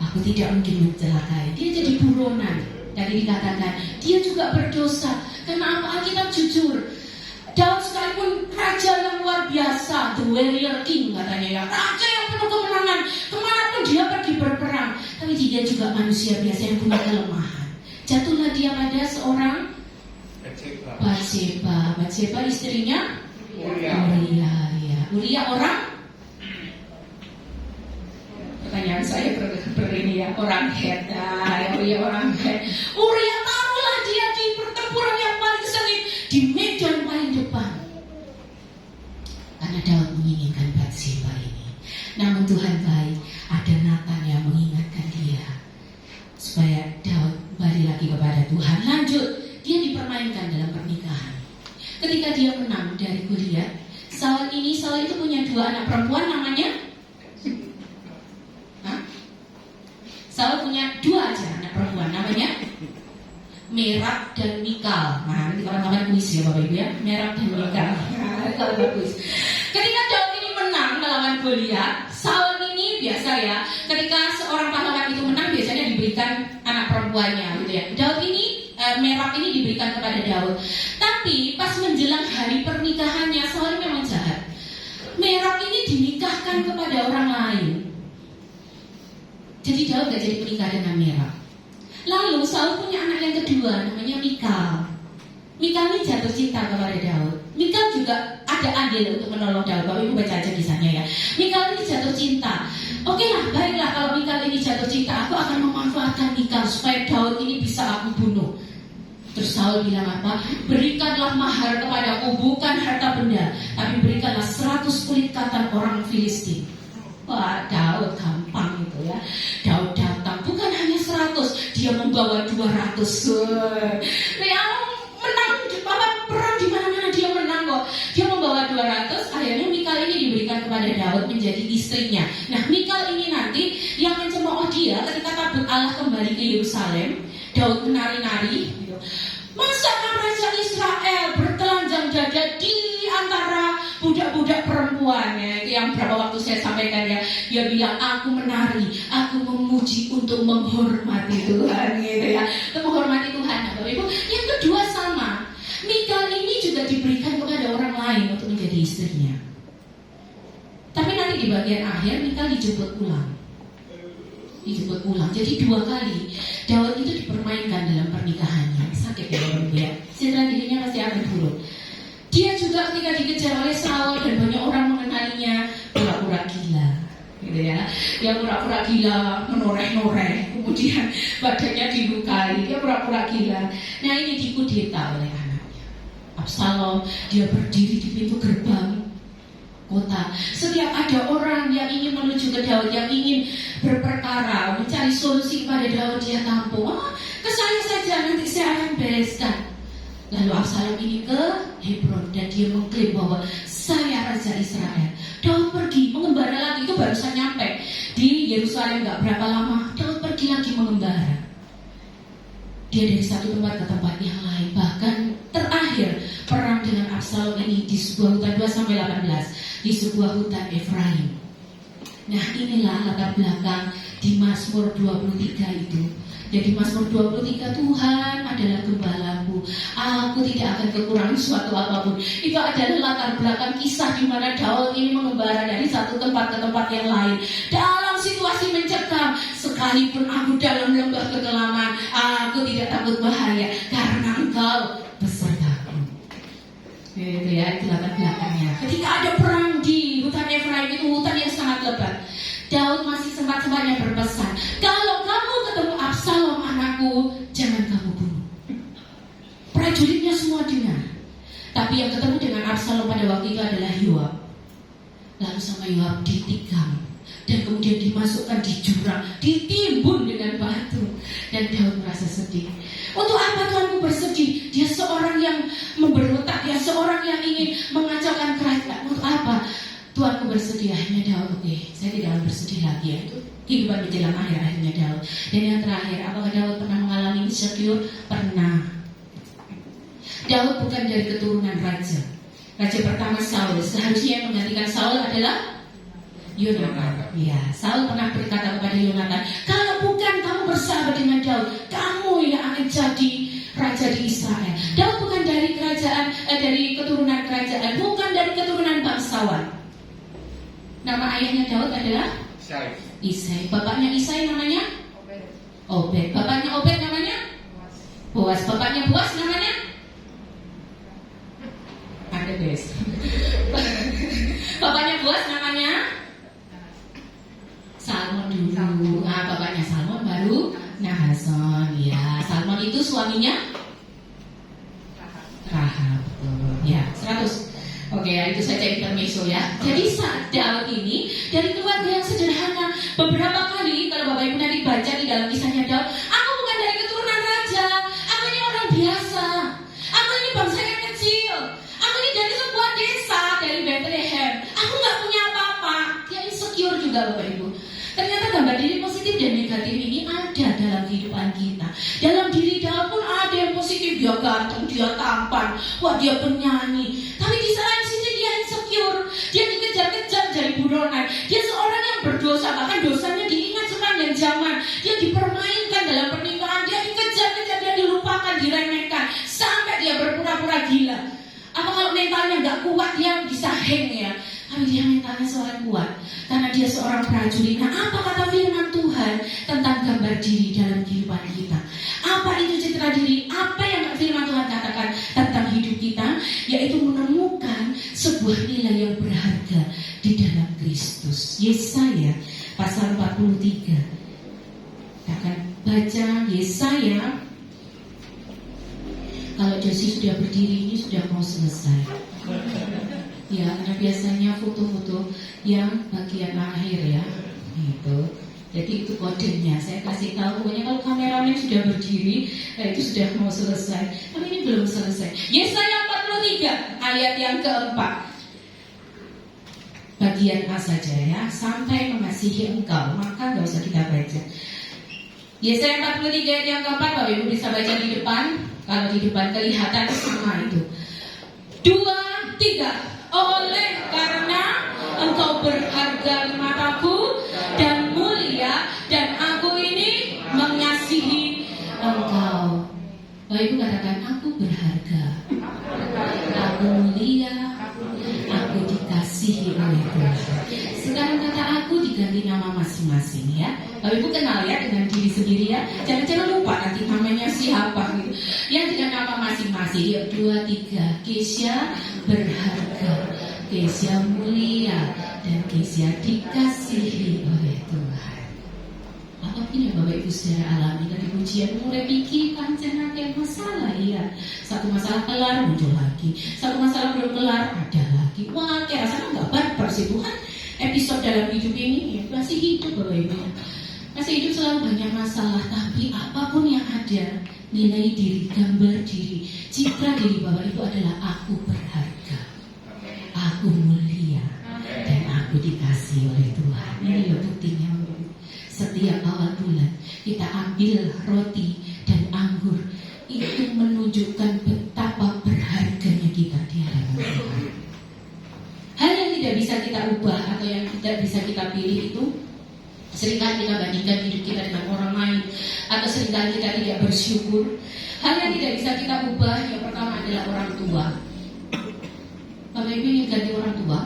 Aku tidak mungkin mencelakai. Dia jadi buronan. Tadi dikatakan dia juga berdosa. Karena apa? Alkitab jujur, Daud sekalipun raja yang luar biasa, the warrior king katanya ya, raja yang penuh kemenangan, kemanapun dia pergi berperang. Tapi dia juga manusia biasa yang punya kelemahan. Jatuhlah dia pada seorang Batseba, istrinya Uria. Uria orang, pertanyaan saya ini ya, orang Het. Uria orang Het. Uria taruhlah dia di pertempuran yang paling sengit, di medan paling depan, karena Daud menginginkan Batseba ini. Namun Tuhan baik, ada Nathan yang mengingatkan dia supaya Daud balik lagi kepada Tuhan. Lanjut, dia dipermainkan dalam pernikahan. Ketika dia menang dari Goliat, Saul itu punya 2 anak perempuan namanya. Saul punya 2 aja anak perempuan namanya Merab dan Mikal. Nah, nanti kawan-kawan kuis ya Bapak Ibu ya, Merab dan Mikal. Kalau kuis. Ketika Daud ini menang melawan Goliat, Saul ini biasa ya, ketika seorang pahlawan itu menang biasanya diberikan anak perempuannya gitu ya. Daud ini Merab ini diberikan kepada Daud. Tapi pas menjelang hari pernikahannya, Saul memang jahat. Merab ini dinikahkan kepada orang lain. Jadi Daud gak jadi menikah dengan Merab. Lalu Saul punya anak yang kedua namanya Mikal. Mikal ini jatuh cinta kepada Daud. Mikal juga ada andil untuk menolong Daud. Bapak Ibu baca aja kisahnya ya. Mikal ini jatuh cinta. Oke lah, baiklah kalau Mikal ini jatuh cinta, aku akan memanfaatkan Mikal supaya Daud ini bisa aku bunuh. Terus Saul bilang apa? Berikanlah mahar kepadaku, bukan harta benda, tapi berikanlah 100 kulit katan orang Filistin. Wah, Daud gampang itu ya. Daud datang, bukan hanya 100, dia membawa 200. Ya, menang, perang di mana-mana dia menang kok. Dia membawa 200. Akhirnya Mikal ini diberikan kepada Daud menjadi istrinya. Nah, Mikal ini nanti yang mencemooh dia ketika tabut Allah kembali ke Yerusalem. Daud menari-nari gitu. Masakan raja Israel bertelanjang dada di antara budak-budak perempuannya. Itu yang berapa waktu saya sampaikan ya. Dia bilang, aku menari, aku memuji untuk menghormati Tuhan gitu ya. Untuk menghormati Tuhan. Nah, Bapak Ibu, yang kedua sama, Mikal ini juga diberikan kepada orang lain untuk menjadi istrinya. Tapi nanti di bagian akhir Mikal dijemput pulang. Jadi 2 kali Daud itu dipermainkan dalam pernikahannya. Sakit ya Bapak Ibu ya. Citra dirinya pasti akan turun. Dia juga ketika dikejar oleh Saul dan banyak orang mengenalinya, pura-pura gila gitu ya. Dia pura-pura gila, menoreh-noreh, kemudian badannya dilukai, dia pura-pura gila. Nah, ini dikudeta oleh anaknya Absalom. Dia berdiri di pintu gerbang kota. Setiap ada orang yang ingin menuju ke Daud, yang ingin berperkara, mencari solusi kepada Daud, dia tampung. Ke saya saja, nanti saya akan bereskan. Lalu Absalom ini ke Hebron dan dia mengklaim bahwa saya Raja Israel. Daud pergi mengembara lagi, itu barusan nyampe di Yerusalem gak berapa lama. Daud pergi lagi mengembara. Dia dari satu tempat ke tempat yang lain. Bahkan terakhir perang dengan Absalom ini di sebuah hutan 2-18. di sebuah hutan Efraim. Nah, inilah latar belakang di Mazmur 23 itu. Jadi Mazmur 23, Tuhan adalah gembalaku, aku tidak akan kekurangan suatu apapun. Itu adalah latar belakang kisah di mana Daud ini mengembara dari satu tempat ke tempat yang lain. Dalam situasi mencekam, sekalipun aku dalam lembah kekelaman, aku tidak takut bahaya karena Engkau besertaku. Itu ya, itu latar belakangnya. Ketika ada perang di hutan Efraim, itu hutan yang sangat lebat, Daud masih sempat-sempatnya berpesan, kalau kamu ketemu Absalom anakku, jangan kamu bunuh. Prajuritnya semua dengar, tapi yang ketemu dengan Absalom pada waktu itu adalah Yoab. Lalu sama Yoab ditikam dan kemudian dimasukkan di jurang, ditimbun dengan batu. Dan Daud merasa sedih. Untuk apa Tuanku bersedih? Dia seorang yang memberontak, dia seorang yang ingin mengacaukan kerajaan. Untuk apa Tuanku bersedih? Akhirnya Daud, oke, saya tidak akan bersedih lagi ya. Itu kehidupan menjelang akhir akhirnya Daud. Dan yang terakhir, apakah Daud pernah mengalami insecure? Pernah. Daud bukan dari keturunan raja. Raja pertama Saul. Seharusnya yang menggantikan Saul adalah Yonatan. Ya, Saul pernah berkata kepada Yonatan, kalau bukan kamu bersahabat dengan Daud, kamu yang akan jadi raja di Israel. Daud bukan dari kerajaan, dari keturunan kerajaan, bukan dari keturunan bangsawan. Nama ayahnya Daud adalah Isai. Bapaknya Isai namanya Obed. Bapaknya Obed namanya Boas. Bapaknya Boas namanya ada Bes. Bapaknya Boas namanya Salmon dulu. Nah, bapaknya Salmon baru Nahason. Ya, Salmon itu suaminya Rahab. Ya, 100. Oke, itu saja intermezzo ya. Jadi saat Daud ini dari keluarga yang sederhana. Beberapa kali kalau Bapak Ibu nanti baca di dalam kisahnya Daud, aku bukan dari keturunan raja, aku ini orang biasa, aku ini bangsa yang kecil, aku ini dari sebuah desa, dari Bethlehem, aku nggak punya apa-apa. Dia insecure juga Bapak Ibu. Ternyata gambar diri positif dan negatif ini ada dalam kehidupan kita. Dalam diri Daud pun ada yang positif, dia ganteng, dia tampan, wah dia penyanyi. Tapi di saat sisi dia insecure, dia dikejar-kejar jadi buronan. Dia seorang yang berdosa, bahkan dosanya diingat sepanjang zaman. Dia dipermainkan dalam pernikahan, dia dikejar-kejar, dia dilupakan, diremehkan, sampai dia berpura-pura gila. Apa kalau mentalnya nggak kuat, dia bisa hang ya. Tapi dia mentalnya seorang kuat karena dia seorang prajurit. Nah, apa kata firman Tuhan tentang gambar diri dalam kehidupan kita? Apa itu citra diri? Apa yang firman Tuhan katakan tentang hidup kita? Yaitu menemukan sebuah nilai yang berharga di dalam Kristus. Yesaya pasal 43. Kita akan baca Yesaya. Kalau Josi sudah berdiri ini sudah mau selesai. Ya, karena biasanya foto-foto yang bagian akhir ya, itu. Jadi itu kodenya. Saya kasih tahu, pokoknya kalau kameramen sudah berdiri, itu sudah mau selesai. Tapi ini belum selesai. Yesaya 43 ayat yang keempat. Bagian A saja ya, sampai mengasihi engkau, maka nggak usah kita baca. Yesaya 43 ayat yang keempat, Bapak Ibu bisa baca di depan. Kalau di depan kelihatan semua itu. 2, 3. Oleh karena engkau berharga di mataku dan mulia, dan aku ini mengasihi engkau. Bapak Ibu katakan, aku berharga, aku mulia, aku dikasihi oleh Tuhan. Sekarang kata aku diganti nama masing-masing ya. Bapak Ibu kenal ya dengan diri sendiri ya. Jangan lupa nanti namanya siapa gitu. Yang dengan nama masing-masing. Yuk 2, 3. Kesha berharga, Kesha mulia, dan Kesha dikasihi oleh Tuhan. Apapun yang Bapak Ibu secara alami dari pujian mulai pikir pancen ada masalah ya. Satu masalah kelar muncul lagi, satu masalah belum kelar ada lagi. Wah, kayak rasanya nggak barbar sih Tuhan. Episode dalam hidup ini ya, masih hidup Bapak Ibu. Masih hidup selalu banyak masalah, tapi apapun yang ada, nilai diri, gambar diri, citra diri Bapak Ibu adalah aku berharga, aku mulia, dan aku dikasihi oleh Tuhan. Ini loh buktinya. Setiap awal bulan kita ambil roti dan anggur, itu menunjukkan betapa berharganya kita di hadapan Tuhan. Hal yang tidak bisa pilih itu seringkali kita bandingkan hidup kita dengan orang lain, atau seringkali kita tidak bersyukur. Hal yang tidak bisa kita ubah yang pertama adalah orang tua. Bapak Ibu ingin ganti orang tua?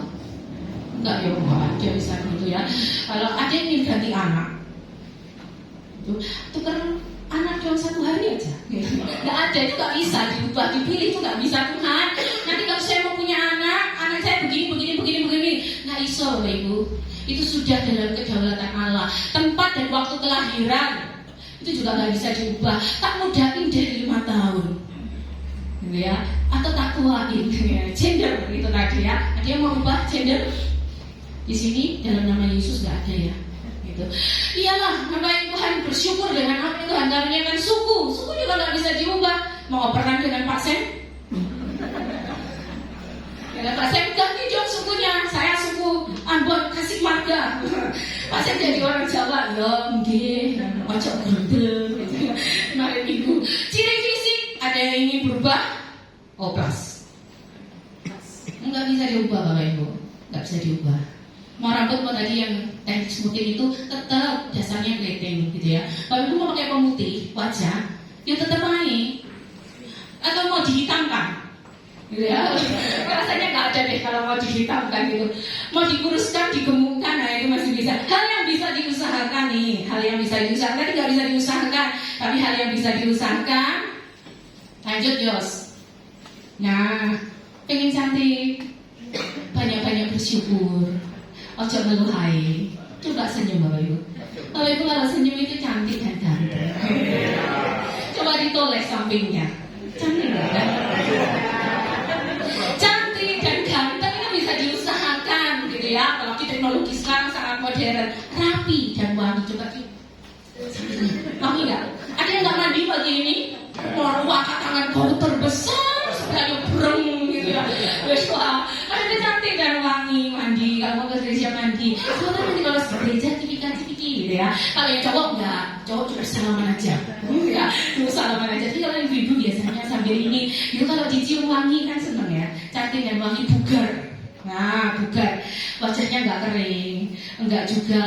Enggak ya, dia bisa gitu ya. Kalau ada yang ingin ganti anak, tukar anak dalam 1 hari aja. Nggak ada, itu nggak bisa diubah, dipilih itu nggak bisa. Tuhan, nanti kalau saya mau punya anak saya begini, nggak iso Bapak Ibu. Itu sudah dalam kedaulatan Allah. Tempat dan waktu kelahiran itu juga nggak bisa diubah. Tak mudahin dari 5 tahun, gitu ya, atau tak tuain, ya. Gender itu tadi ya. Ada yang mau ubah gender? Di sini dalam nama Yesus nggak ada ya. Gitu. Iyalah, namanya Tuhan bersyukur dengan apa yang Tuhan karuniakan. Suku juga nggak bisa diubah. Mau operan dengan Pak Sem? Dengan Pak Sem ganti dong sukunya. Saya suku Ambon kasih marga. Pak Sem jadi orang Jawa, ya nggih, ojo gendel. Kemarin Ibu. Ciri fisik ada yang ingin berubah? Oplas. Nggak bisa diubah Bapak Ibu, nggak bisa diubah. Mau rambut mau tadi yang teknik smoothing itu tetap dasarnya keriting gitu ya. Kalau mau pakai pemutih wajah, ya tetap naik. Atau mau dihitamkan, gitu ya. Rasanya nggak ada deh kalau mau dihitamkan gitu. Mau dikuruskan, digemukkan, nah itu masih bisa. Hal yang bisa diusahakan nih, hal yang bisa diusahakan. Tadi nggak bisa diusahakan, tapi hal yang bisa diusahakan. Lanjut Yos. Nah, pengen cantik, banyak-banyak bersyukur. Ojo meluhai. Coba senyum Bapak Ibu. Bapak Ibu kalau senyum itu cantik dan ganteng. Coba ditoleh sampingnya. Cantik nggak kan? Cantik dan ganteng itu bisa diusahakan gitu ya. Apalagi teknologi sekarang sangat modern. Rapi dan wangi. Coba wangi nggak? Ada yang nggak mandi pagi ini? Wah, tangan kau terbesar sekali breng gitu ya. Wes wah, ada cantik dan wangi mandi. Kalau mau ke gereja mandi, soalnya nanti kalau ke gereja tipiki gitu ya. Kalau yang cowok enggak, cowok cuma salaman aja, ya, cuma salaman aja. Tapi kalau ibu-ibu biasanya sambil ini, itu kalau dicium wangi kan seneng ya, cantik dan wangi, bugar. Nah, bugar, wajahnya enggak kering, enggak juga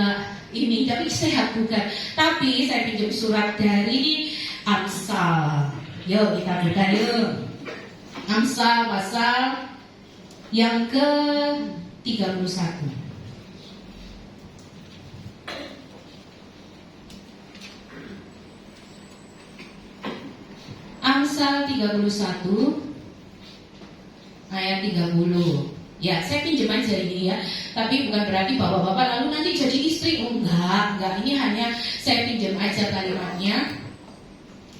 ini, tapi sehat bugar. Tapi saya pinjam surat dari Amsal. Yuk kita buka yuk. Amsal pasal yang ke-31. Amsal 31 ayat 30. Ya, saya pinjam aja ini ya. Tapi bukan berarti bapak-bapak lalu nanti jadi istri. Oh, enggak. Ini hanya saya pinjam aja kalimatnya.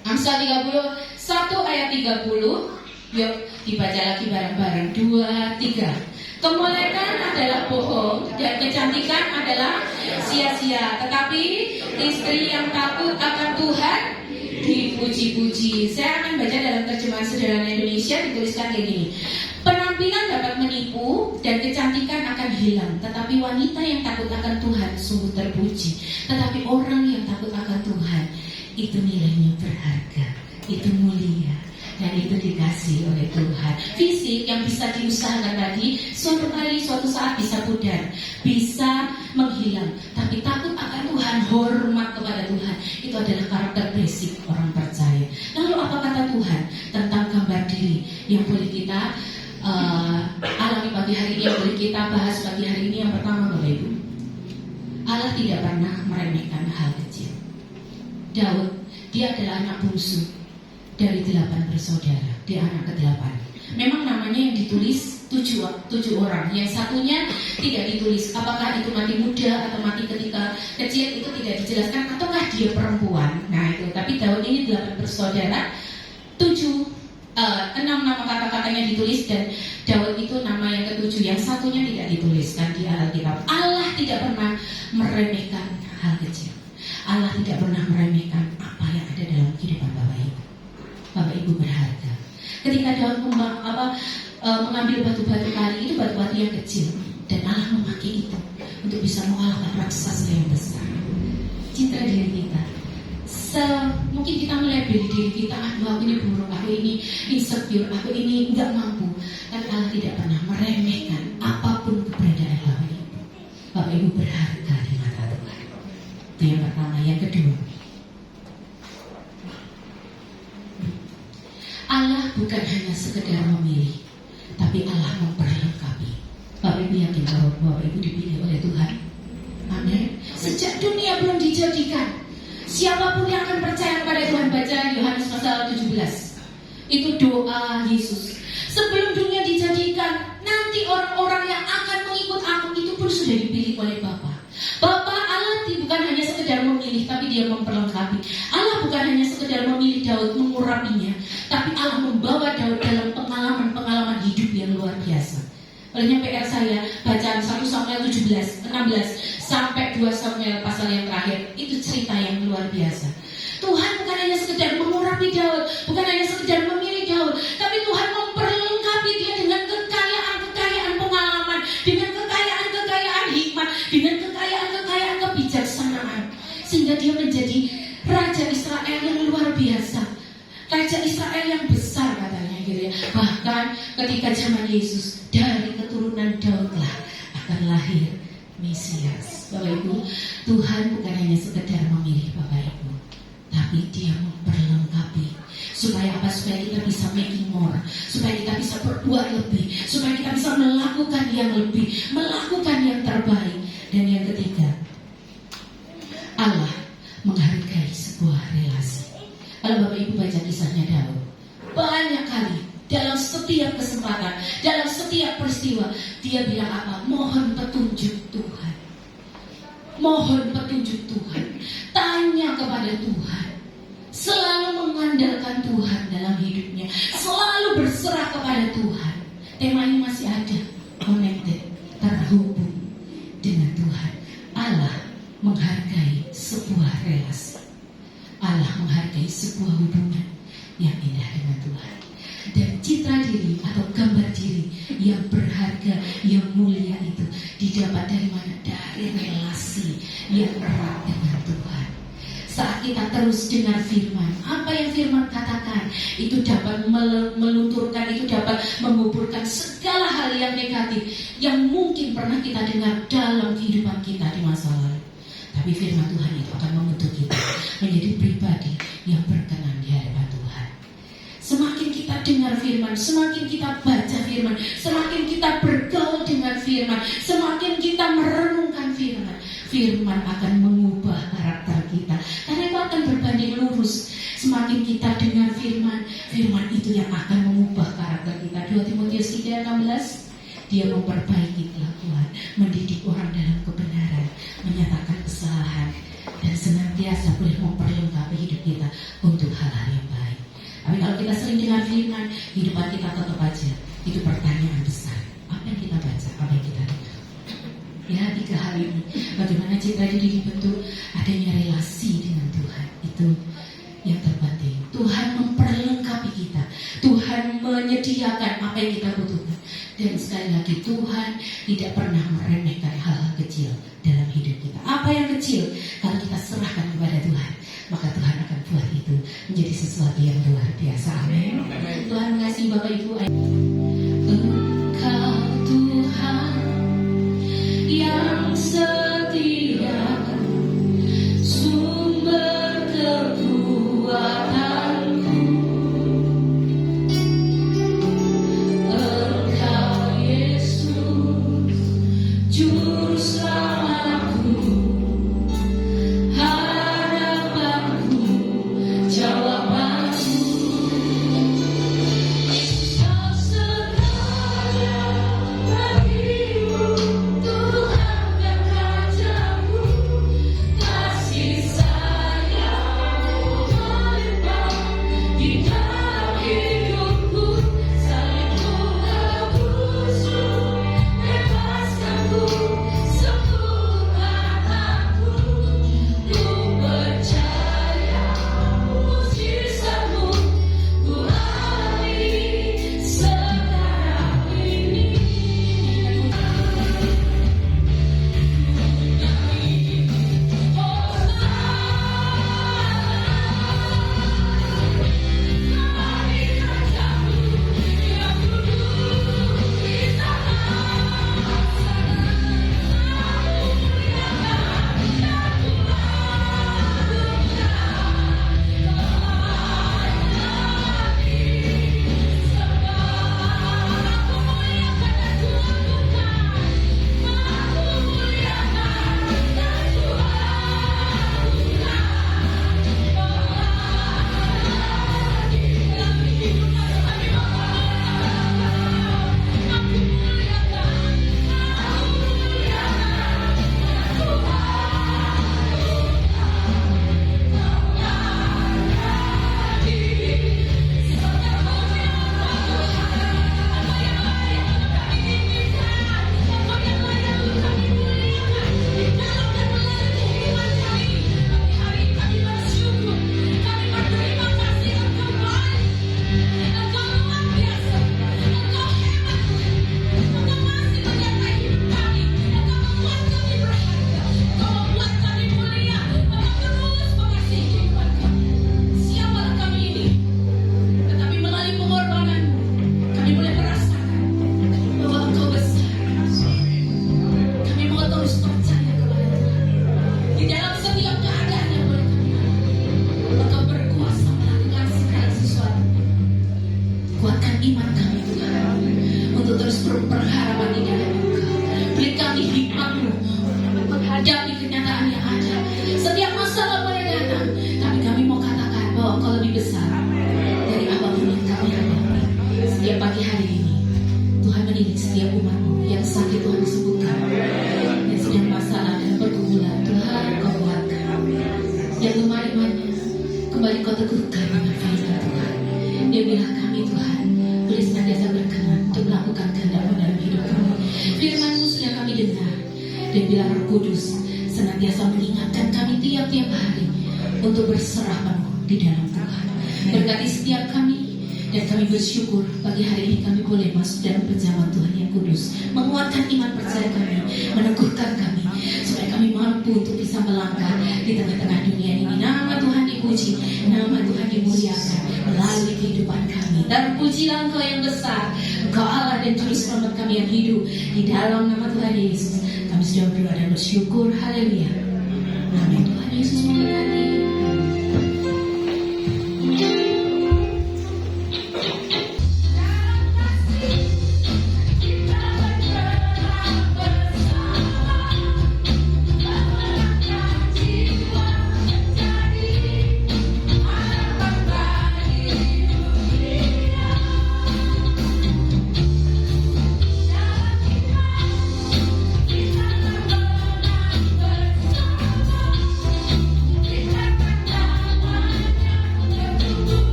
Amsal 31 ayat 30. Yuk dibaca lagi bareng-bareng. 2, 3. Kemolekan adalah bohong dan kecantikan adalah sia-sia. Tetapi istri yang takut akan Tuhan dipuji-puji. Saya akan baca dalam terjemahan sederhana Indonesia, dituliskan kayak gini. Penampilan dapat menipu dan kecantikan akan hilang, tetapi wanita yang takut akan Tuhan sungguh terpuji. Tetapi orang yang takut akan Tuhan itu nilainya berharga, itu mulia, dan itu dikasih oleh Tuhan. Fisik yang bisa diusahakan tadi, suatu saat bisa pudar, bisa menghilang. Tapi takut akan Tuhan, hormat kepada Tuhan, itu adalah karakter basic orang percaya. Lalu apa kata Tuhan tentang gambar diri yang boleh kita alami pagi hari ini, yang boleh kita bahas pagi hari ini? Yang pertama Bapak Ibu, Allah tidak pernah meremehkan hal kecil. Daud, dia adalah anak bungsu dari 8 bersaudara, dia anak ke-8. Memang namanya yang ditulis 7 orang, yang satunya tidak ditulis. Apakah itu mati muda atau mati ketika kecil, itu tidak dijelaskan, ataukah dia perempuan. Nah itu, tapi Daud ini 8 bersaudara, 6 nama kata-katanya ditulis, dan Daud itu nama yang ke-7, yang satunya tidak dituliskan di Alkitab. Allah tidak pernah meremehkan hal kecil. Allah tidak pernah meremehkan apa yang ada dalam kehidupan Bapak Ibu. Bapak Ibu berharga. Ketika Daud mengambil batu-batu kali, itu batu-batu yang kecil, dan Allah memakai itu untuk bisa mengalahkan raksasa yang besar. Citra diri kita, mungkin kita melabeli diri kita, aduh aku ini buruk, aku ini insecure, aku ini enggak mampu. Tapi Allah tidak pernah meremehkan apapun keberadaan Bapak Ibu. Bapak Ibu berharga. Itu yang pertama. Yang kedua, Allah bukan hanya sekedar memilih, tapi Allah memperlengkapi. Bapak Ibu yakin kalau Bapak Ibu dipilih oleh Tuhan? Amin. Sejak dunia belum dijadikan, siapapun yang akan percaya kepada Tuhan, baca Yohanes pasal 17. Itu doa Yesus. Sebelum dunia dijadikan, nanti orang-orang yang akan mengikut aku itu pun sudah dipilih oleh Bapa. Bapa Allah bukan hanya sekedar memilih, tapi Dia memperlengkapi. Allah bukan hanya sekedar memilih Daud, mengurapinya, tapi Allah membawa Daud dalam pengalaman-pengalaman hidup yang luar biasa. Olehnya PR saya bacaan 1 Samuel 17, 16 sampai 2 Samuel pasal yang terakhir. Itu cerita yang luar biasa. Tuhan bukan hanya sekedar mengurapi Daud, bukan hanya sekedar memilih Daud, tapi Tuhan memperlengkapi dia dengan kekayaan-kekayaan pengalaman, dengan kekayaan-kekayaan hikmat, dengan kekayaan-kekayaan kebijaksanaan, sehingga dia menjadi Raja Israel yang luar biasa, Raja Israel yang besar katanya gitu ya. Bahkan ketika zaman Yesus, dari keturunan Daudlah akan lahir Mesias. Bapak Ibu, Tuhan bukan hanya sekedar memilih Bapak Ibu, tapi Dia memperlengkapi. Supaya apa? Supaya kita bisa making more, supaya kita bisa berbuat lebih, supaya kita bisa melakukan yang lebih, melakukan yang terbaik. Dan yang ketiga, Allah menghargai sebuah relasi. Kalau Bapak Ibu baca kisahnya Daud, banyak kali dalam setiap kesempatan, dalam setiap peristiwa, dia bilang apa? Mohon petunjuk Tuhan. Mohon petunjuk Tuhan. Tanya kepada Tuhan. Selalu mengandalkan Tuhan dalam hidupnya. Selalu berserah kepada Tuhan. Tema ini masih ada. Connected, terhubung dengan Tuhan. Allah menghargai sebuah relasi. Allah menghargai sebuah hubungan yang indah dengan Tuhan. Dan citra diri atau gambar diri yang berharga, yang mulia itu didapat dari mana? Dari relasi yang erat dengan Tuhan. Saat kita terus dengar firman, apa yang firman katakan, itu dapat melunturkan, itu dapat menguburkan segala hal yang negatif yang mungkin pernah kita dengar dalam kehidupan kita di masa lalu. Tapi firman Tuhan itu akan membentuk kita menjadi pribadi yang berkenan di hadapan Tuhan. Semakin kita dengar firman, semakin kita baca firman, semakin kita bergaul dengan firman, semakin kita merenungkan firman, firman akan mengubah karakter kita. Karena itu akan berbanding lurus. Semakin kita dengar firman, firman itu yang akan mengubah karakter kita. 2 Timotius 3:16, Dia memperbaiki kelakuan, mendidik orang dalam kebenaran, menyatakan kesalahan, dan senantiasa boleh memperlengkapi hidup kita untuk hal-hal yang baik. Tapi kalau kita sering dengar firman, kehidupan kita tetap aja itu pertanyaan besar. Apa yang kita baca, apa yang kita dengar? Ya, 3 hal ini. Bagaimana citra diri dibentuk? Adanya relasi dengan Tuhan. Itu yang terpenting. Tuhan memperlengkapi kita. Tuhan menyediakan apa yang kita butuhkan. Dan sekali lagi, Tuhan tidak pernah meremehkan hal-hal kecil dalam hidup kita. Apa yang kecil, kalau kita serahkan kepada Tuhan, maka Tuhan akan buat itu menjadi sesuatu yang luar biasa. Amin. Tuhan mengasihi Bapak Ibu. Engkau Tuhan yang setia, sumber kekuatanku. Engkau Yesus, juru selamatku. masalah boleh datang, tapi kami mau katakan bahwa Engkau lebih besar dari apapun yang kami hadapi. Setiap pagi hari ini Tuhan mendidik setiap umat-Mu yang sakit, Tuhan sembuhkan, yang sedang masalah dan pergumulan, Tuhan Kau kuatkan, yang lemah imannya kembali Kau teguhkan dengan firman Tuhan. Dia bilang kami Tuhan boleh senantiasa berkenan untuk melakukan kehendak-Mu dalam hidup kami. Firman-Mu sudah kami dengar, dan bila Roh Kudus senantiasa mengingatkan kami tiap-tiap hari untuk berserah penuh di dalam Tuhan. Berkati setiap kami, dan kami bersyukur pagi hari ini kami boleh masuk dalam perjamuan Tuhan yang kudus, menguatkan iman percaya kami, meneguhkan kami, supaya kami mampu untuk bisa melangkah di tengah-tengah dunia ini. Nama Tuhan dipuji, nama Tuhan dimuliakan melalui kehidupan kami. Terpujilah Engkau yang besar, Engkau Allah dan Juru Selamat kami yang hidup. Di dalam nama Tuhan Yesus kami sudah berdoa dan bersyukur. Haleluya. Amin. Tuhan Yesus memberkati.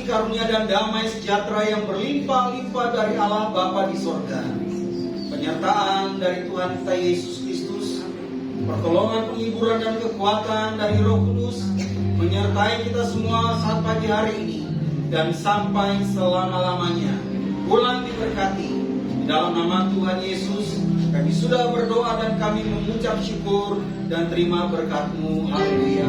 Karunia dan damai sejahtera yang berlimpah-limpah dari Allah Bapa di sorga, penyertaan dari Tuhan kita Yesus Kristus, pertolongan, penghiburan dan kekuatan dari Roh Kudus menyertai kita semua saat pagi hari ini dan sampai selama-lamanya. Pulang diberkati. Dalam nama Tuhan Yesus kami sudah berdoa dan kami mengucap syukur dan terima berkat-Mu. Haleluya.